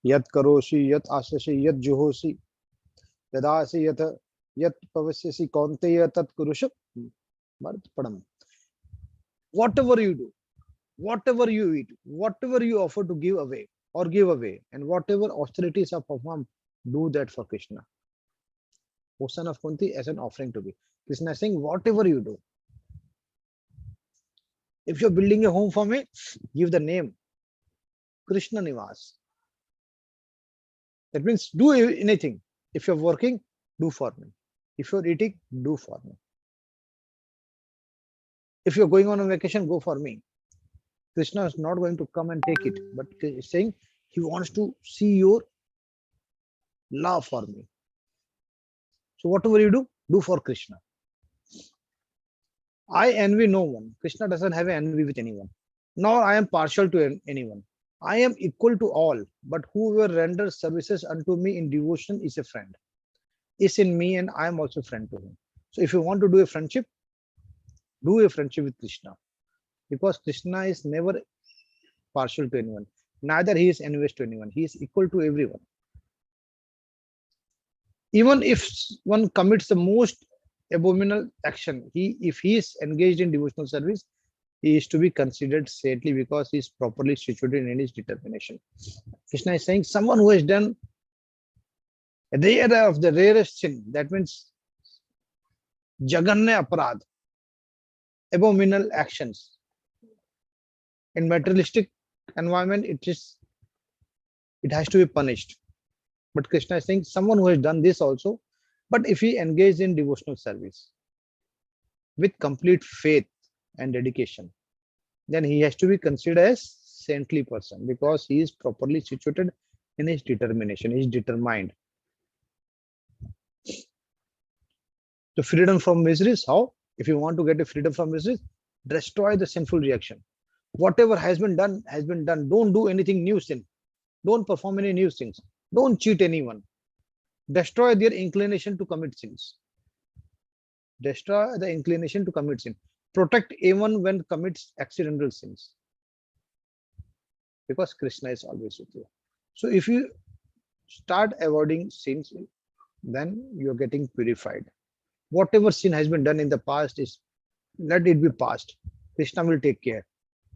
Yat karoshi, yat asashi, yat juhosi, yadasi yat pavasyasi kaunteya tat kurusha padam. Whatever you do, whatever you eat, whatever you offer to give away or give away, and whatever austerities are performed, do that for Krishna. O son of Kunti, as an offering to be. Krishna is saying, whatever you do. If you're building a home for me, give the name Krishna Nivas. That means do anything. If you're working, do for me. If you're eating, do for me. If you're going on a vacation, go for me. Krishna is not going to come and take it, but he's saying he wants to see your love for me. So whatever you do, do for Krishna. I envy no one. Krishna doesn't have envy with anyone. Nor I am partial to anyone. I am equal to all, but whoever renders services unto me in devotion is a friend. Is in me, and I am also a friend to him. So if you want to do a friendship with Krishna. Because Krishna is never partial to anyone. Neither he is envious to anyone. He is equal to everyone. Even if one commits the most abominable action, if he is engaged in devotional service, he is to be considered saintly because he is properly situated in his determination. Krishna is saying someone who has done a rare of the rarest sin, that means Jaganya Aparad, abominable actions. In materialistic environment, it has to be punished. But Krishna is saying someone who has done this also, but if he engaged in devotional service with complete faith and dedication, then he has to be considered as saintly person because he is properly situated in his determination. He is determined. The freedom from miseries, how? If you want to get a freedom from miseries, destroy the sinful reaction. Whatever has been done has been done. Don't do anything new sin. Don't perform any new things. Don't cheat anyone. Destroy their inclination to commit sins. Destroy the inclination to commit sin. Protect even when commits accidental sins. Because Krishna is always with you. So if you start avoiding sins, then you're getting purified. Whatever sin has been done in the past is let it be past. Krishna will take care.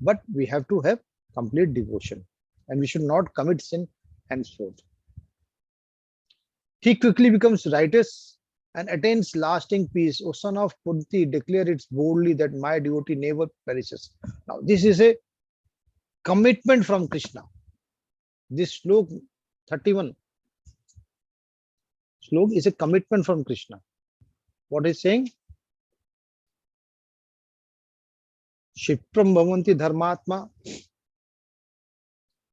But we have to have complete devotion. And we should not commit sin henceforth. He quickly becomes righteous and attains lasting peace. O son of Kunti, declare it boldly that my devotee never perishes. Now, this is a commitment from Krishna. This slok 31 slok is a commitment from Krishna. What is saying? Shipram bhavanti dharmatma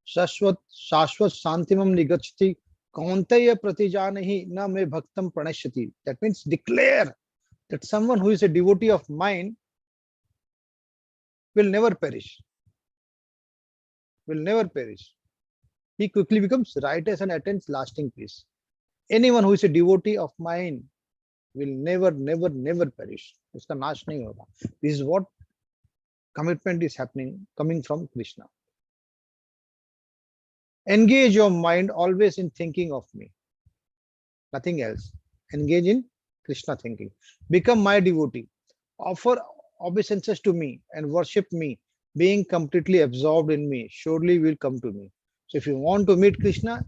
shashvat shantimam nigachati kaunteya pratijanahi na me bhaktam pranashyati. That means declare that someone who is a devotee of mine will never perish. Will never perish. He quickly becomes righteous and attains lasting peace. Anyone who is a devotee of mine will never perish. Uska nash nahi hoga. This is what commitment is happening, coming from Krishna. Engage your mind always in thinking of me. Nothing else. Engage in Krishna thinking. Become my devotee. Offer obeisances to me and worship me. Being completely absorbed in me, surely will come to me. So if you want to meet Krishna,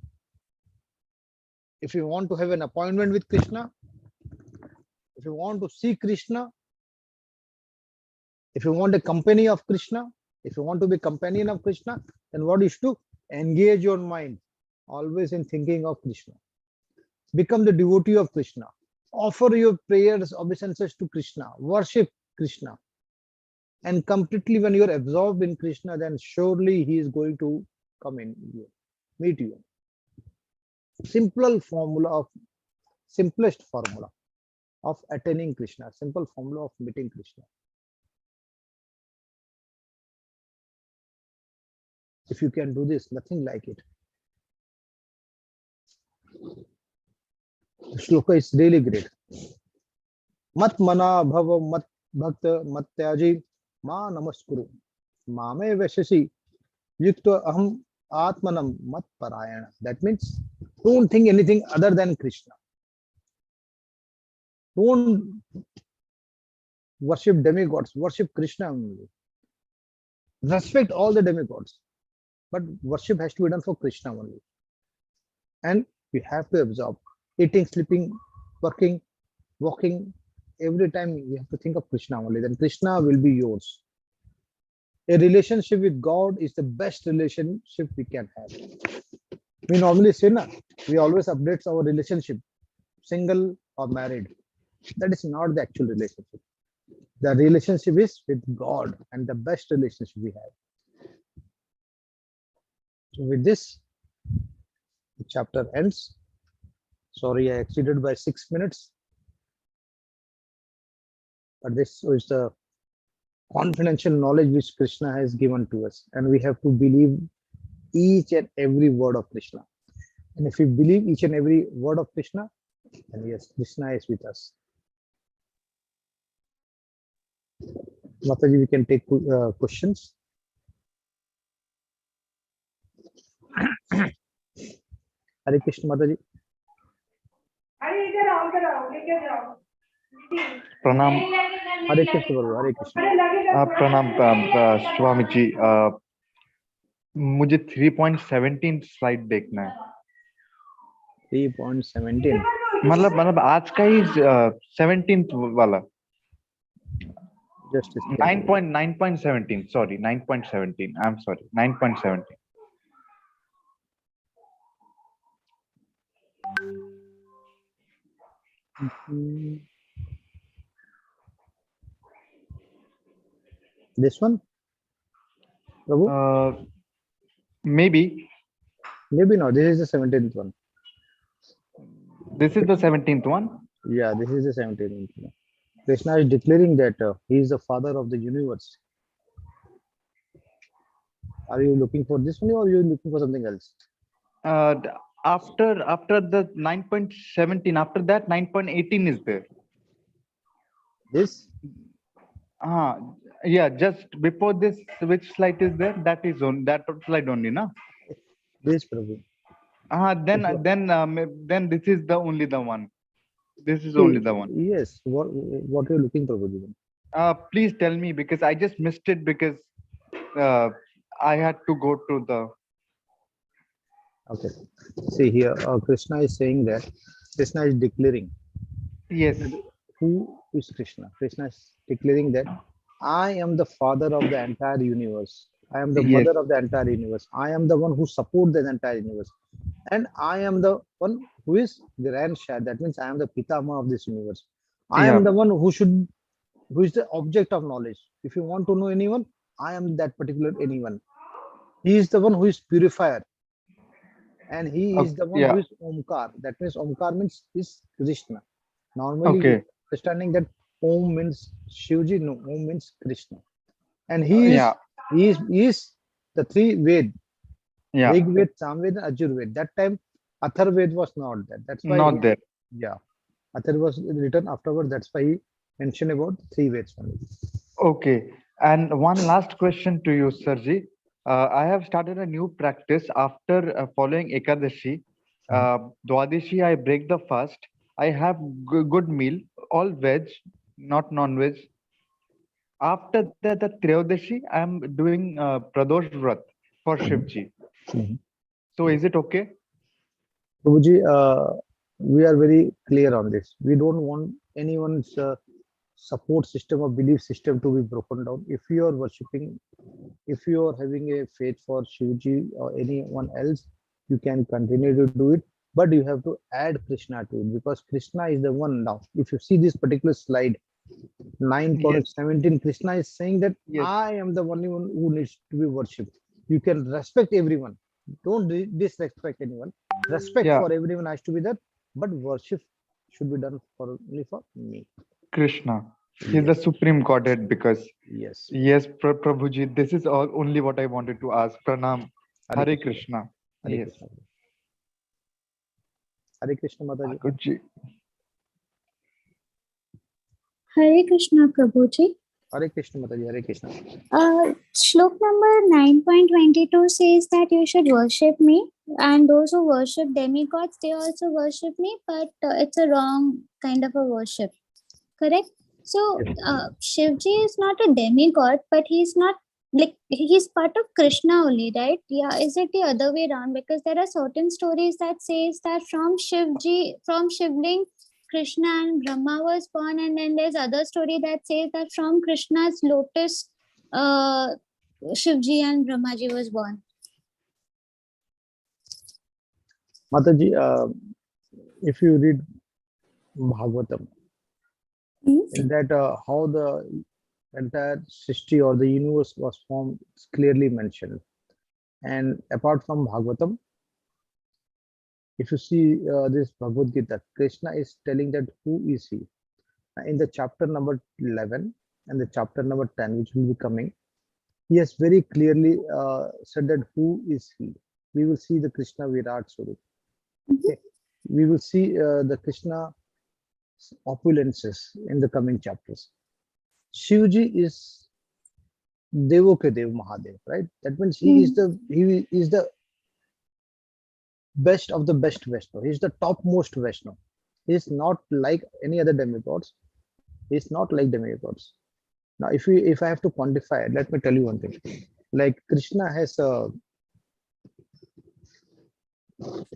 if you want to have an appointment with Krishna, if you want to see Krishna, if you want a company of Krishna, if you want to be companion of Krishna, then what you should do? Engage your mind always in thinking of Krishna. Become the devotee of Krishna. Offer your prayers, obeisances to Krishna. Worship Krishna. And completely when you're absorbed in Krishna, then surely he is going to come in you, meet you. simplest formula of attaining Krishna, simple formula of meeting Krishna. If you can do this, nothing like it. The shloka is really great. Mat mana bhava mat bhakta mat tyaji ma namaskuru mame vashasi yukta aham atmanam mat parayana. That means don't think anything other than Krishna. Don't worship demigods, worship Krishna only. Respect all the demigods, but worship has to be done for Krishna only. And you have to absorb eating, sleeping, working, walking. Every time you have to think of Krishna only. Then Krishna will be yours. A relationship with God is the best relationship we can have. We normally say, na, we always update our relationship, single or married. That is not the actual relationship. The relationship is with God and the best relationship we have. So with this, the chapter ends. Sorry, I exceeded by 6 minutes. But this is the confidential knowledge which Krishna has given to us. And we have to believe each and every word of Krishna. And if we believe each and every word of Krishna, then yes, Krishna is with us. Mataji, we can take questions. Hare Krishna, Mataji. Pranam. Hare Krishna, Babu. Hare Krishna. Pranam, Swamiji. मुझे 3.17 slide देखना है 3.17 मतलब आज का ही 17th वाला just 9.17 sorry 9.17 I'm sorry 9.17 this one, Prabhu? Maybe no, this is the 17th one. This is the 17th one. Yeah, this is the 17th one. Krishna is declaring that he is the father of the universe. Are you looking for this one or are you looking for something else? After the 9.17, after that 9.18 is there. This? Yeah, just before this, which slide is there? That is on that slide only, na? This, Prabhu. Then this is the only the one. This is See, only the one. Yes. What are you looking for, Prabhu? Please tell me because I just missed it because I had to go to the. Okay. See here, Krishna is saying that Krishna is declaring. Yes. Who is Krishna? Krishna is declaring that I am the father of the entire universe. I am the Yes. mother of the entire universe. I am the one who supports the entire universe. And I am the one who is grandchild. That means I am the Pitama of this universe. I am the one who is the object of knowledge. If you want to know anyone, I am that particular anyone. He is the one who is purifier. And he is the one who is Omkar. That means Omkar means is Krishna. Normally, understanding that Om means Shivji, no, Om means Krishna. And he is the three Ved. Rig Ved, Samved, and Ajur Ved. That time, Athar Ved was not there. That's why not there. Yeah, Athar was written afterward. That's why he mentioned about three Veds only. Okay, and one last question to you, Sarji. I have started a new practice after following Ekadashi. Dwadashi, I break the fast. I have good meal, all veg, not non-veg. After that, the Trayodasi, I am doing Pradosh Vrat for Shivji. So is it okay? Prabhuji, we are very clear on this. We don't want anyone's support system or belief system to be broken down. If you are worshipping, if you are having a faith for Shivji or anyone else, you can continue to do it, but you have to add Krishna to it because Krishna is the one now. If you see this particular slide, 9.17, Krishna is saying that I am the one who needs to be worshipped. You can respect everyone, Don't disrespect anyone. Respect Yeah, for everyone has to be there, but worship should be done for only for me. Krishna. He's the Yes, supreme godhead because, yes. yes, Prabhuji, this is all only what I wanted to ask. Pranam. Hare Hare Krishna. Krishna. Hare Yes. Krishna. Hare Krishna, Mataji. Thakurji. Hare Krishna, Prabhuji. Hare Krishna, Mataji. Hare Krishna. Shlok number 9.22 says that you should worship me, and those who worship demigods, they also worship me, but it's a wrong kind of a worship. Correct? So, Shivji is not a demigod, but he's not like he's part of Krishna only, right? Yeah, is it the other way around? Because there are certain stories that says that from Shivling, Krishna and Brahma was born, and then there's other story that says that from Krishna's lotus, Shivji and Brahmaji was born. Mataji, if you read Bhagavatam, Hmm? in that how the entire Srishti or the universe was formed is clearly mentioned. And apart from Bhagavatam, if you see this Bhagavad Gita, Krishna is telling that who is he. In the chapter number 11 and the chapter number 10, which will be coming, he has very clearly said that who is he. We will see the Krishna Virat Swarup. Okay. We will see the Krishna opulences in the coming chapters. Shivji is Devo ke Dev Mahadev, right? That means he is the best of the best Vaishnav. He is the topmost Vaishnav. He is not like any other demigods. He is not like demigods. Now, if I have to quantify it, let me tell you one thing. Like Krishna has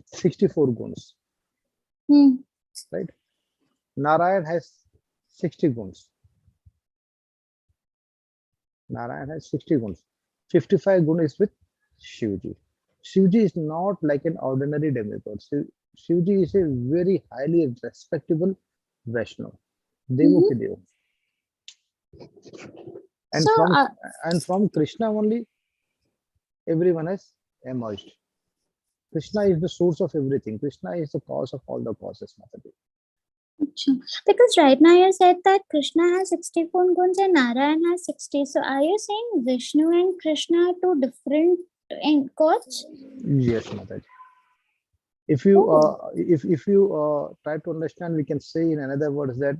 64 guns, Hmm. right? Narayan has 60 guns. Narayan has 60 guns. 55 gun is with Shivji. Shivji is not like an ordinary demigod. Shivji is a very highly respectable Vaishnav. Devo ke Dev. And So, from Krishna only everyone has emerged. Krishna is the source of everything. Krishna is the cause of all the causes, Mataji. because right now you said that Krishna has 64 guns and Narayan has 60. So are you saying Vishnu and Krishna are two different gods? Yes, Mataji. If you if you try to understand, we can say in another words that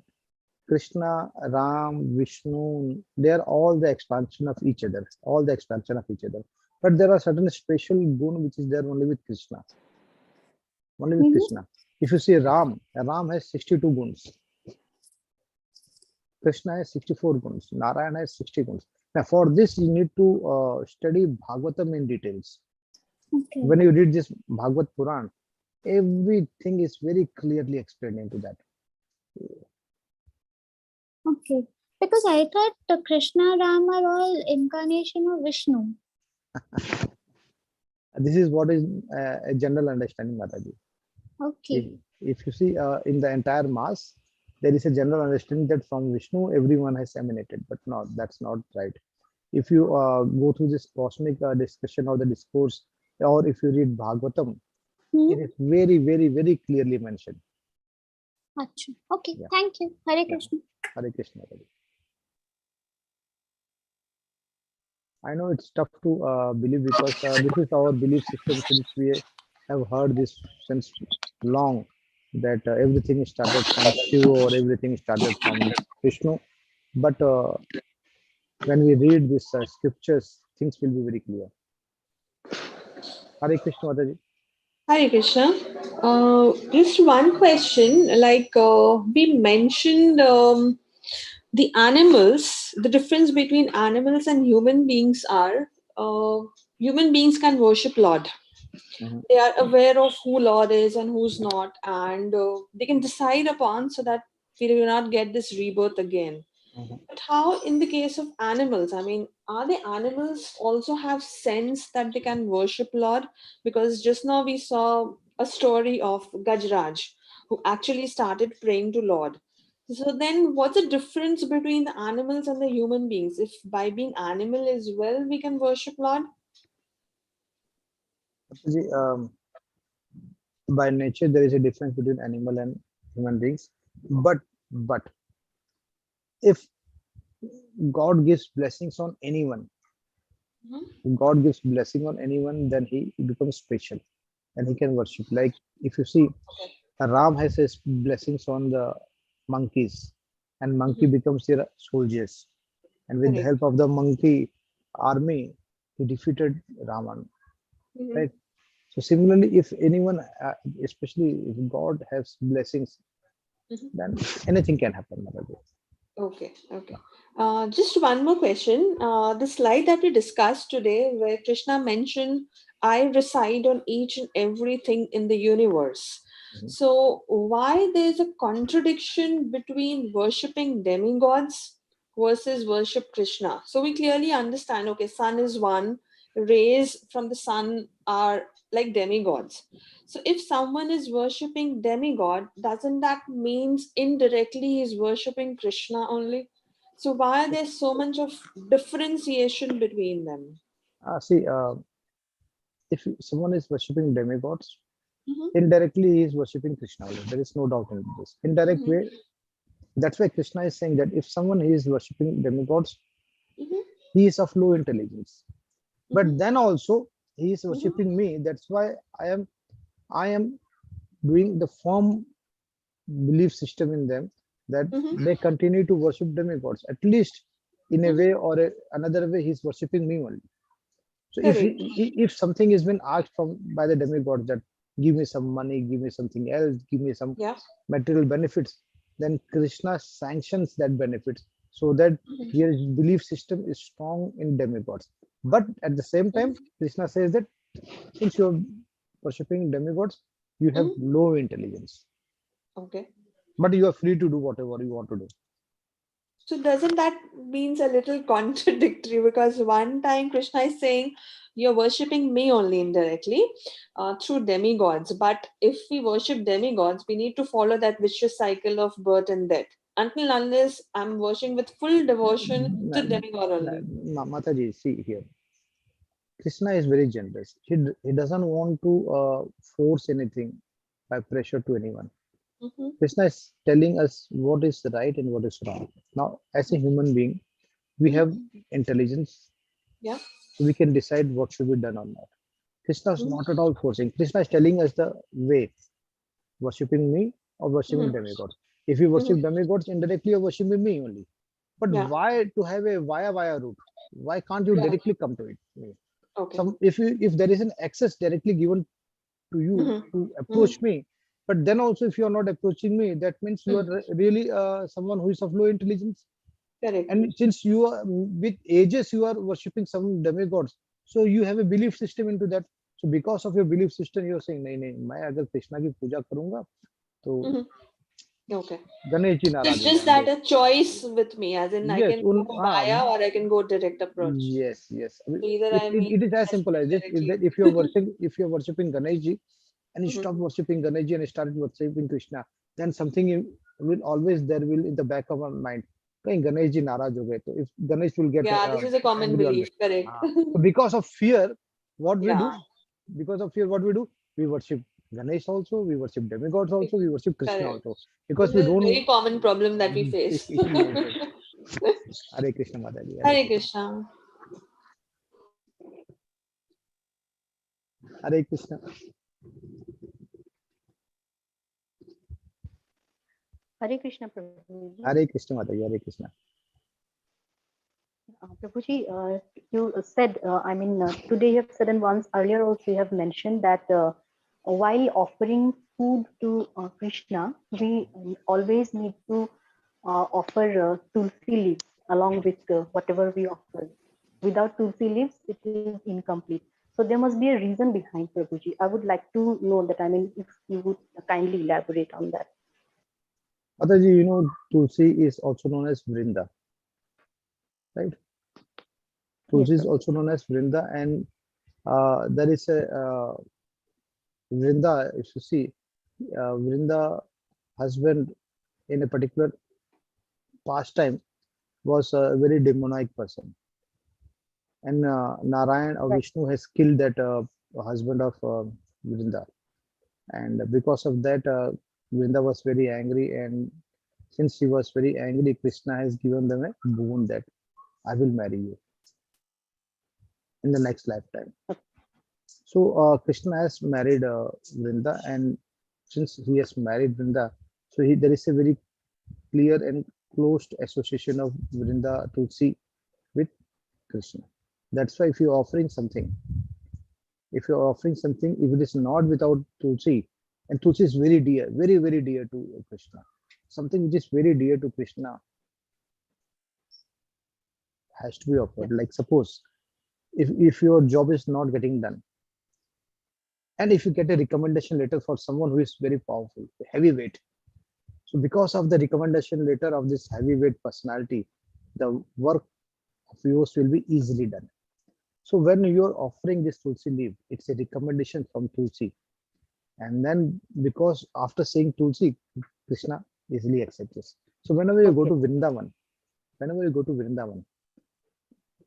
Krishna, Ram, Vishnu, they are all the expansion of each other, all the expansion of each other. But there are certain special gun which is there only with Krishna. Only with Krishna. If you see Ram has 62 guns. Krishna has 64 guns. Narayan has 60 guns. Now, for this, you need to study Bhagavatam in details. Okay. When you read this Bhagavad Puran, everything is very clearly explained into that. Okay. Because I thought the Krishna, Ram are all incarnation of Vishnu. This is what is a general understanding, Mataji. Okay. If you see in the entire mass, there is a general understanding that from Vishnu everyone has emanated, but no, that's not right. If you go through this cosmic discussion or the discourse, or if you read Bhagavatam, it is very, very, very clearly mentioned. Achha. Okay. Yeah. Thank you. Hare Yeah. Krishna. Hare Krishna. I know it's tough to believe because this is our belief system since we have heard this since long that everything started from Shiva or everything started from Vishnu. But when we read these scriptures, things will be very clear. Hare Krishna, Mataji. Hare Krishna. Just one question. Like we mentioned, the animals, the difference between animals and human beings are human beings can worship Lord. Mhm. They are aware of who Lord is and who's not, and they can decide upon so that we do not get this rebirth again. Mhm. But how in the case of animals? I mean, are the animals also have sense that they can worship Lord? Because just now we saw a story of Gajraj who actually started praying to Lord. So then what's the difference between the animals and the human beings? If by being animal as well we can worship Lord? See, by nature there is a difference between animal and human beings, but if God gives blessings on anyone, Mhm. if God gives blessing on anyone, then he becomes special and he can worship. Like if you see, Okay. Ram has his blessings on the monkeys, and monkey Mhm. becomes their soldiers, and with the Correct. help of the monkey army, he defeated Raman. Mhm. Right. So similarly, if anyone, especially if God has blessings, Mhm. then anything can happen. Motherji. Okay, okay. Just one more question. The slide that we discussed today, where Krishna mentioned, I reside on each and everything in the universe. Mhm. So, why there's a contradiction between worshipping demigods versus worship Krishna? So, we clearly understand, okay, sun is one, rays from the sun are like demigods. So if someone is worshipping demigod, doesn't that means indirectly he's worshipping Krishna only? So why there's so much of differentiation between them? See, if someone is worshipping demigods, Mm-hmm, indirectly he is worshipping Krishna. Only. There is no doubt in this. Indirect mm-hmm, way. That's why Krishna is saying that if someone is worshipping demigods, mm-hmm, he is of low intelligence. mm-hmm, But then also he is mm-hmm, worshipping me. That's why I am doing the firm belief system in them that mm-hmm. they continue to worship demigods. At least in a Mm-hmm. way or another way, he's worshipping me only. So Correct. if something has been asked from by the demigod that give me some money, give me something else, give me some Yeah. material benefits, then Krishna sanctions that benefits so that Mm-hmm, your belief system is strong in demigods. But at the same mm-hmm, time, Krishna says that since you're worshipping demigods, you have mm-hmm. low intelligence, Okay. but you are free to do whatever you want to do. So doesn't that means a little contradictory? Because one time Krishna is saying you're worshipping me only indirectly through demigods, but if we worship demigods, we need to follow that vicious cycle of birth and death. Until unless I'm worshiping with full devotion to demigod only. Mataji, see here, Krishna is very generous. He doesn't want to force anything by pressure to anyone. Mm-hmm, Krishna is telling us what is right and what is wrong. Now, as a human being, we mm-hmm. have intelligence, Yeah. so we can decide what should be done or not. Krishna is Mm-hmm, not at all forcing. Krishna is telling us the way, worshipping me or worshipping mm-hmm, demigods. If you mm-hmm. worship demigods, indirectly you're worshiping me only. But Yeah. why to have a via route? Why can't you Yeah. directly come to it? Okay. Some if there is an access directly given to you Mm-hmm, to mm-hmm, approach me, but then also if you are not approaching me, that means you are mm. really someone who is of low intelligence. Correct. And since you are with ages you are worshipping some demigods, so you have a belief system into that. So because of your belief system you are saying नहीं नहीं मैं अगर कृष्णा की पूजा करूंगा तो Mm-hmm. Okay. Ganesh ji So it's नाराज हो just that जाएंगे. a choice with me, as in I Yes, can go via or I can go direct approach. yes. I mean, So either I mean it is as simple worship as this. Is directly. that if you're worshipping Ganesh ji and you Mhm. stop worshipping Ganesh ji and started worshipping Krishna, then something will always there will in the back of our mind. कहीं गणेश जी नाराज हो गए तो if Ganesh will get Yeah, this is a common angry always. belief, correct. So because of fear, what we do? Yeah, Because of fear, what we do? We worship Ganesh also, we worship demigods also, we worship Krishna correct. also This because is we a don't. very common problem that we face. Yes, yes. Hare Krishna Mataji, Hare Hare Krishna, Krishna. Hare Krishna. Hare Krishna, Prabhuji. Hare Krishna Mataji, Hare Krishna. Prabhuji, you said, today you have said, and once earlier also you have mentioned that while offering food to Krishna, we always need to offer tulsi leaves along with whatever we offer. Without tulsi leaves, it is incomplete. So there must be a reason behind, Prabhuji. I would like to know that. I mean, if you would kindly elaborate on that. Mataji, you know, Tulsi is also known as Vrinda, right? Yes, Tulsi is Prabhuji. also known as Vrinda, and there is a Vrinda. If you see, Vrinda husband in a particular pastime was a very demonic person, and Narayan or Right. Vishnu has killed that husband of Vrinda. And because of that, Vrinda was very angry. And since she was very angry, Krishna has given them a boon that I will marry you in the next lifetime. So Krishna has married Vrinda, and since he has married Vrinda, so there is a very clear and closed association of Vrinda Tulsi with Krishna. That's why if you're offering something, if it is not without Tulsi, and Tulsi is very dear, very, very dear to Krishna, something which is very dear to Krishna has to be offered. Like suppose if your job is not getting done, and if you get a recommendation letter for someone who is very powerful, heavyweight, so because of the recommendation letter of this heavyweight personality, the work of yours will be easily done. So when you're offering this Tulsi leaf, it's a recommendation from Tulsi. And then because after saying Tulsi, Krishna easily accepts this. So whenever you go to Vrindavan,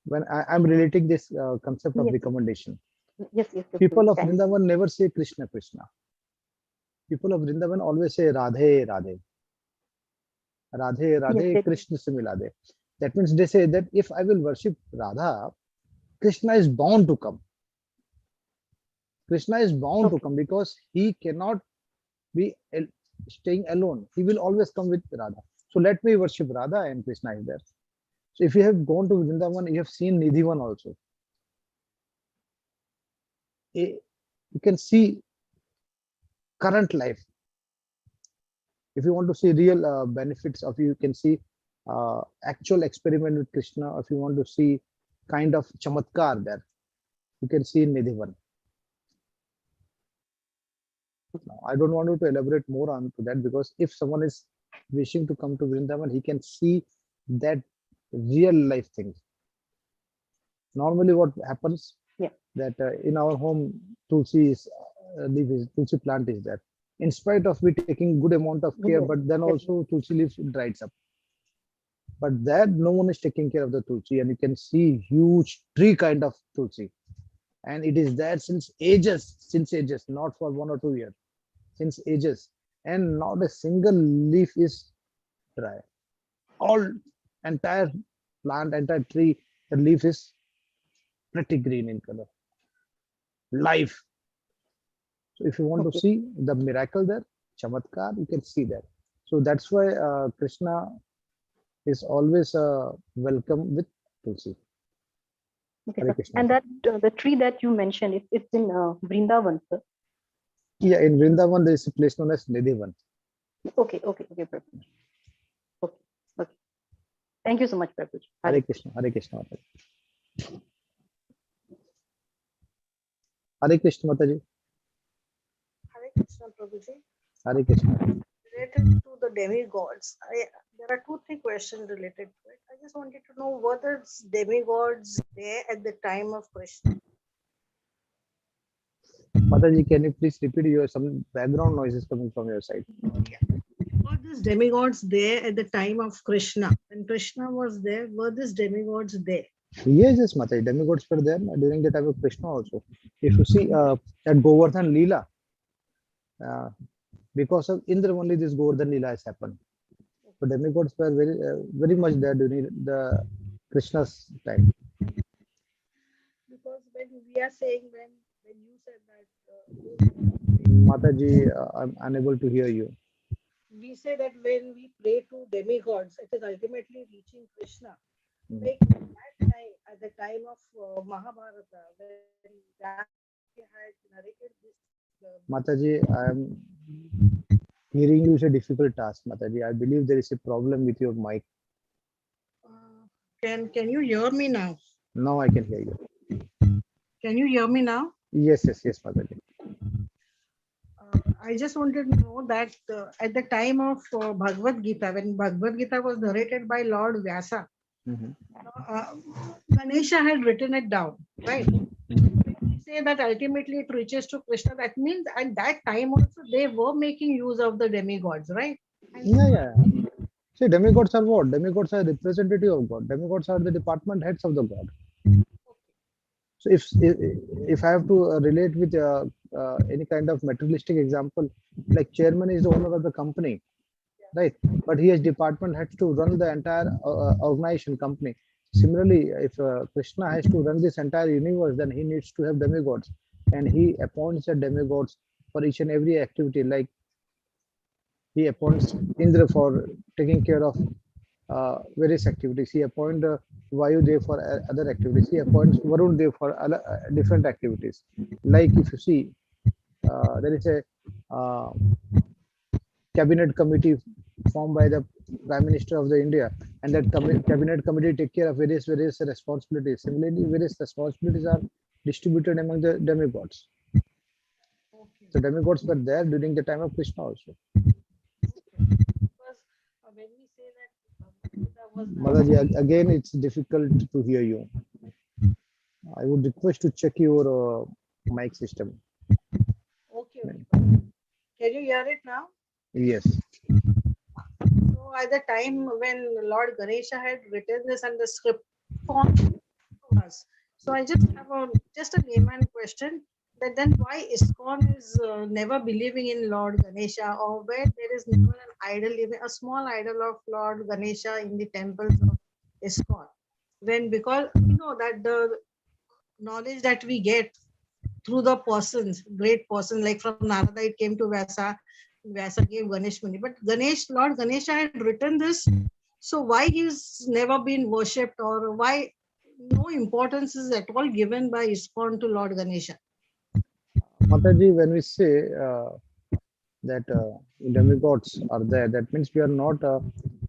when I'm relating this concept of Yes. recommendation, Yes, people of thanks. Vrindavan never say Krishna, Krishna. People of Vrindavan always say Radhe, Radhe. Radhe, Radhe, Yes, Krishna se mila de. That means they say that if I will worship Radha, Krishna is bound to come. Krishna is bound to come because he cannot be staying alone. He will always come with Radha. So let me worship Radha and Krishna is there. So if you have gone to Vrindavan, you have seen Nidhivan also. You can see current life. If you want to see real benefits of, you can see actual experiment with Krishna. If you want to see kind of chamatkar there, you can see in Nidhivan. Now, I don't want to elaborate more on to that, because if someone is wishing to come to Vrindavan, he can see that real life things. Normally, what happens that in our home, Tulsi plant is there. In spite of we taking good amount of care, but then also Tulsi leaf dries up. But there, no one is taking care of the Tulsi, and you can see huge tree kind of Tulsi, and it is there since ages, not for 1 or 2 years, since ages, and not a single leaf is dry. All entire plant, entire tree, the leaf is pretty green in color. Life. So if you want to see the miracle there, chamatkar, you can see that. So that's why Krishna is always welcome with Tulsi. Okay, sir. And that the tree that you mentioned, it's in Vrindavan, sir. Yeah, in Vrindavan there is a place known as Nidhivan. Okay, perfect. Okay. Thank you so much, Prabhuji. Hare Krishna, Hare Krishna, Mataji. Hare Krishna, Mataji. Hare Krishna, Prabhuji. Hare Krishna. Related to the demigods, there are 2-3 questions related to it. I just wanted to know, were the demigods there at the time of Krishna? Mataji, can you please repeat? Some background noises coming from your side. Yeah. Were these demigods there at the time of Krishna? When Krishna was there, were these demigods there? Yes, Mataji. Demigods were there during the time of Krishna also. If you see at Govardhan Leela, because of Indra only this Govardhan Leela has happened. So demigods were very much there during the Krishna's time. Because when we are saying, when you said that Mataji, I'm unable to hear you. We say that when we pray to demigods, it is ultimately reaching Krishna. Like that time, at the time of Mahabharata, when Vyasa had narrated this. Mataji, I am hearing you is a difficult task, Mataji. I believe there is a problem with your mic. Can you hear me now? Now I can hear you. Can you hear me now? Yes, Mataji. I just wanted to know that at the time of Bhagavad Gita, when Bhagavad Gita was narrated by Lord Vyasa, Ganesha had written it down, right? We say that ultimately it reaches to Krishna. That means at that time also they were making use of the demigods, right? Yeah. See, demigods are what? Demigods are representative of God. Demigods are the department heads of the God. So if I have to relate with any kind of materialistic example, like chairman is the owner of the company, right? But his department has to run the entire organization company. Similarly, if Krishna has to run this entire universe, then he needs to have demigods, and he appoints the demigods for each and every activity. Like he appoints Indra for taking care of various activities. He appoints Vayu Dev for other activities. He appoints Varun Dev for different activities. Like if you see, there is a uh, cabinet committee formed by the Prime Minister of the India, and that cabinet committee take care of various responsibilities. Similarly, various responsibilities are distributed among the demigods. Okay. So demigods were there during the time of Krishna also. Okay. Because when we say that Buddha was Mataji, again, it's difficult to hear you. I would request to check your mic system. okay, okay. Can you hear it now? Yes. So at the time when Lord Ganesha had written this and the script form to us, so I just have just a layman question, that then why ISKCON is never believing in Lord Ganesha, or where there is never an idol, even a small idol of Lord Ganesha in the temples of ISKCON, when, because you know that the knowledge that we get through the persons, great person, like from Narada, it came to Vyasa. Vyasa gave Ganesh Muni. But Lord Ganesha had written this. So why he's never been worshipped, or why no importance is at all given by ISKCON to Lord Ganesha? Mataji, when we say that demigods are there, that means we are not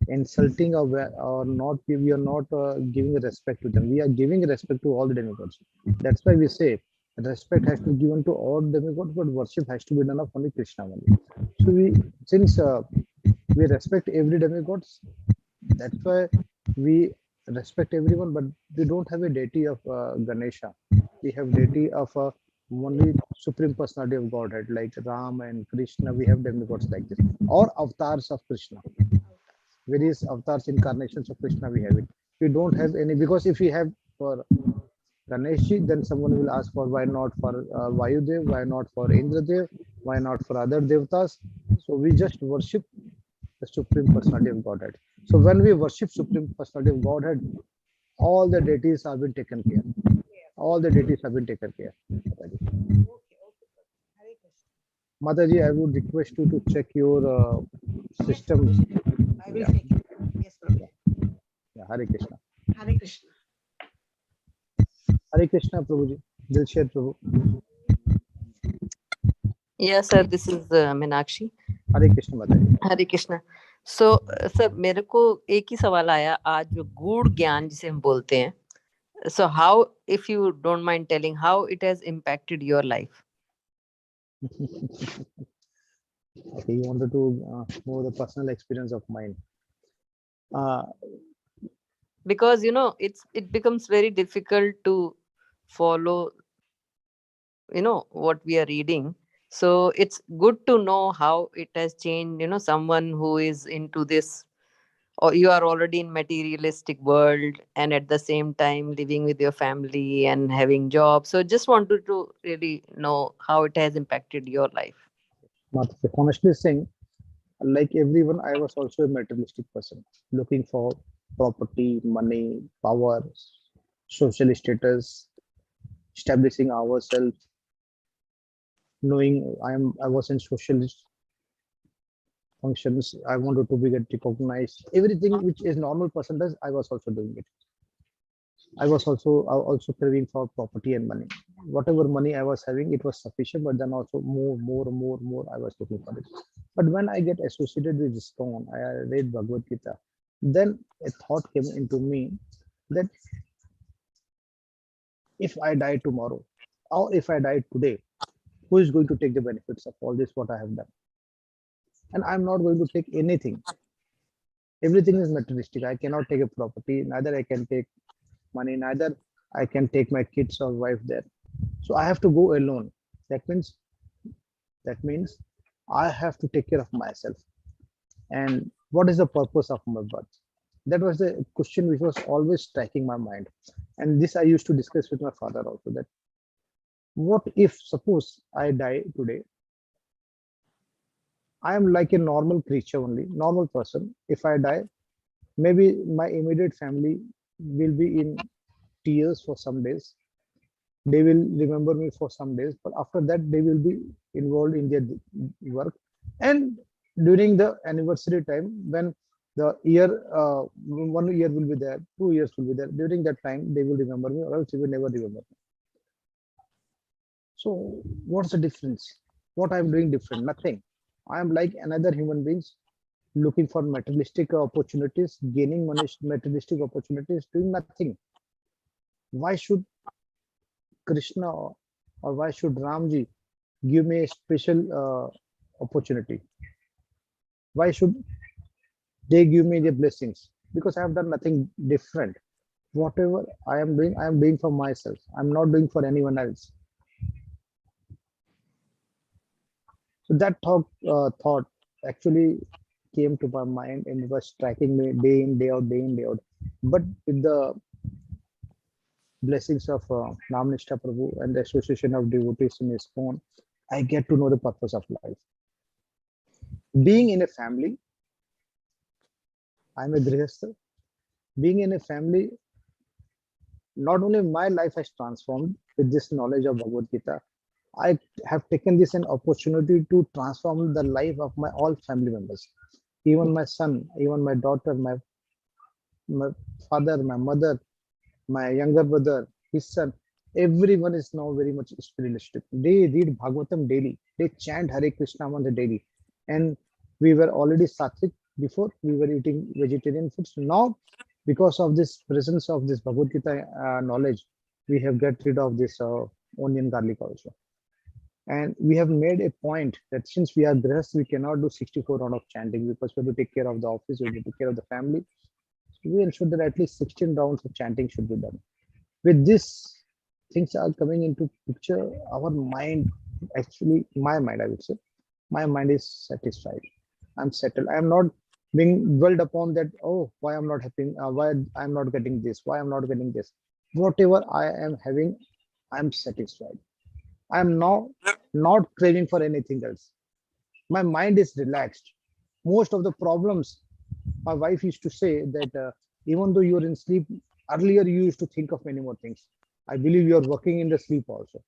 insulting or not, we are not giving respect to them. We are giving respect to all the demigods. That's why we say respect has to be given to all demigods, but worship has to be done of only Krishna only. So we, since we respect every demigods, that's why we respect everyone, but we don't have a deity of Ganesha. We have deity of only supreme personality of Godhead, like Ram and Krishna. We have demigods like this, or avatars of Krishna. Various avatars, incarnations of Krishna. We have it. We don't have any, because if we have for Ganeshji, then someone will ask for why not for Vayudev, why not for Indradev, why not for other devtas. So we just worship the supreme personality of Godhead. So when we worship supreme personality of Godhead, all the deities have been taken care. All the deities have been taken care. Mataji, Okay, okay. Hare Krishna. Mataji, I would request you to check your Yes, systems. Prabhuji, I will Yeah, take it. Yes, Prabhuji. yeah. Hare Krishna. Hare Krishna. Hare Krishna, Prabhuji. Dilshed Prabhu. Yes, sir. This is Meenakshi. Hare Krishna, Mataji. Hare Krishna. So sir मेरे को एक ही सवाल आया आज, जो गूढ़ ज्ञान जिसे हम बोलते हैं, so how, if you don't mind telling, how it has impacted your life? Okay, you wanted to know the personal experience of mine. Because it becomes very difficult to follow what we are reading. So it's good to know how it has changed, someone who is into this, or you are already in materialistic world and at the same time living with your family and having job. So just wanted to really know how it has impacted your life. Mataji, honestly saying, like everyone, I was also a materialistic person, looking for property, money, power, social status, establishing ourselves, knowing I was in socialist functions. I wanted to be get recognized. Everything which is normal person does, I was also doing it. I also craving for property and money. Whatever money I was having, it was sufficient, but then also more. I was looking for it. But when I get associated with ISKCON, I read Bhagavad Gita. Then a thought came into me that if I die tomorrow, or if I die today, who is going to take the benefits of all this what I have done? And I'm not going to take anything. Everything is materialistic. I cannot take a property, neither I can take money, neither I can take my kids or wife there. So I have to go alone. That means that means I have to take care of myself. And what is the purpose of my birth? That was the question which was always striking my mind. And this I used to discuss with my father also, that what if suppose I die today? I am like a normal creature only, normal person. If I die, maybe my immediate family will be in tears for some days. They will remember me for some days, but after that they will be involved in their work. And during the anniversary time, when the year 1 year will be there, 2 years will be there, during that time they will remember me, or else they will never remember me. So what's the difference? What I'm doing different? Nothing. I am like another human beings, looking for materialistic opportunities, gaining money, materialistic opportunities, doing nothing. Why should Krishna or why should Ramji give me a special opportunity? Why should they give me the blessings? Because I have done nothing different. Whatever I am doing for myself. I'm not doing for anyone else. So that thought actually came to my mind and it was striking me day in, day out, day in, day out. But with the blessings of Namnishta Prabhu and the association of devotees in his phone, I get to know the purpose of life. Being in a family, I'm a grihastha. Being in a family, not only my life has transformed with this knowledge of Bhagavad Gita, I have taken this an opportunity to transform the life of my all family members, even my son, even my daughter, my father, my mother, my younger brother, his son. Everyone is now very much spiritualistic. They read Bhagavatam daily. They chant Hare Krishna mantra daily. And we were already sattvic before. We were eating vegetarian foods. Now, because of this presence of this Bhagavad Gita knowledge, we have get rid of this onion garlic also. And we have made a point that since we are grihas, we cannot do 64 round of chanting because we have to take care of the office, we have to take care of the family. So we ensure that at least 16 rounds of chanting should be done. With this, things are coming into picture. Our mind, actually, my mind, I would say, my mind is satisfied. I'm settled. I'm not being dwelled upon that. Oh, why I'm not happy? Why I'm not getting this? Why I'm not getting this? Whatever I am having, I'm satisfied. I'm now not craving for anything else. My mind is relaxed. Most of the problems, my wife used to say that even though you're in sleep, earlier you used to think of many more things. I believe you're working in the sleep also.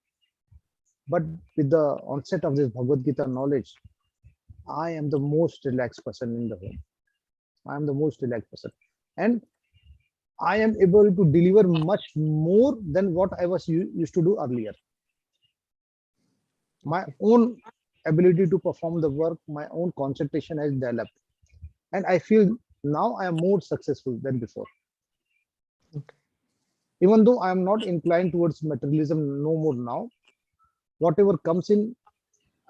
But with the onset of this Bhagavad Gita knowledge, I am the most relaxed person in the home. I am the most relaxed person. And I am able to deliver much more than what I was used to do earlier. My own ability to perform the work, my own concentration has developed. And I feel now I am more successful than before. Even though I am not inclined towards materialism no more now, whatever comes in,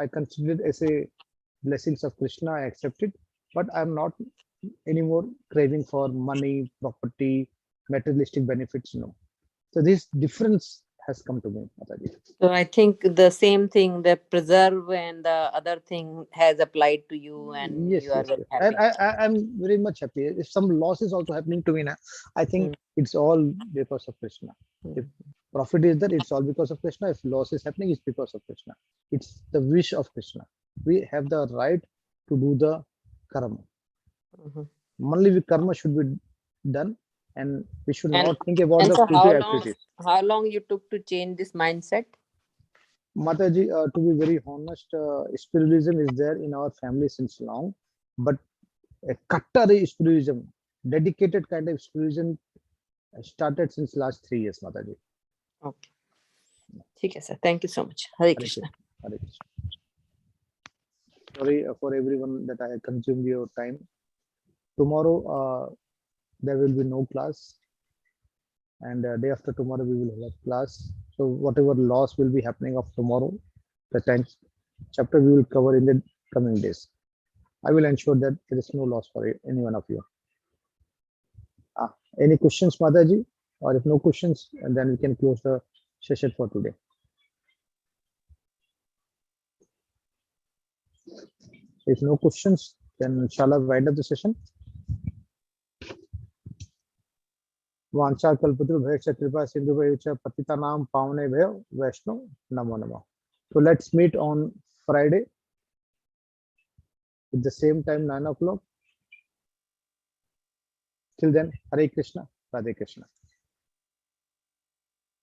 I consider it as a blessings of Krishna, I accept it, but I'm not anymore craving for money, property, materialistic benefits, no. So this difference has come to me, Mataji. So I think the same thing, the preserve and the other thing has applied to you, and Yes, you are yes, very yes. And happy. I'm very much happy. If some loss is also happening to me now, I think it's all because of Krishna. If profit is there, it's all because of Krishna. If loss is happening, it's because of Krishna. It's the wish of Krishna. We have the right to do the karma. Only the karma should be done, and we should And not think about and the so future activities. how long you took to change this mindset? Mataji, to be very honest, spiritualism is there in our family since long, but a Kattari spiritualism, dedicated kind of spiritualism started since last 3 years, Mataji. Okay. ठीक है sir. Thank you so much. Hare Hare Krishna. Krishna. Hare Krishna. Sorry for everyone that I consumed your time. Tomorrow there will be no class, and day after tomorrow we will have class. So whatever loss will be happening of tomorrow, the 10th chapter we will cover in the coming days. I will ensure that there is no loss for any one of you. Any questions, Mataji? Or if no questions, and then we can close the session for today. If no questions, then shall I wind up the session? वांछा कल्पतरुभ्यश्च कृपा सिंधुभ्यश्च पतितानां पावनेभ्यो वैष्णव नमो नमः. So let's meet on Friday at the same time 9 o'clock. Till then, Hare Krishna, Radhe Krishna.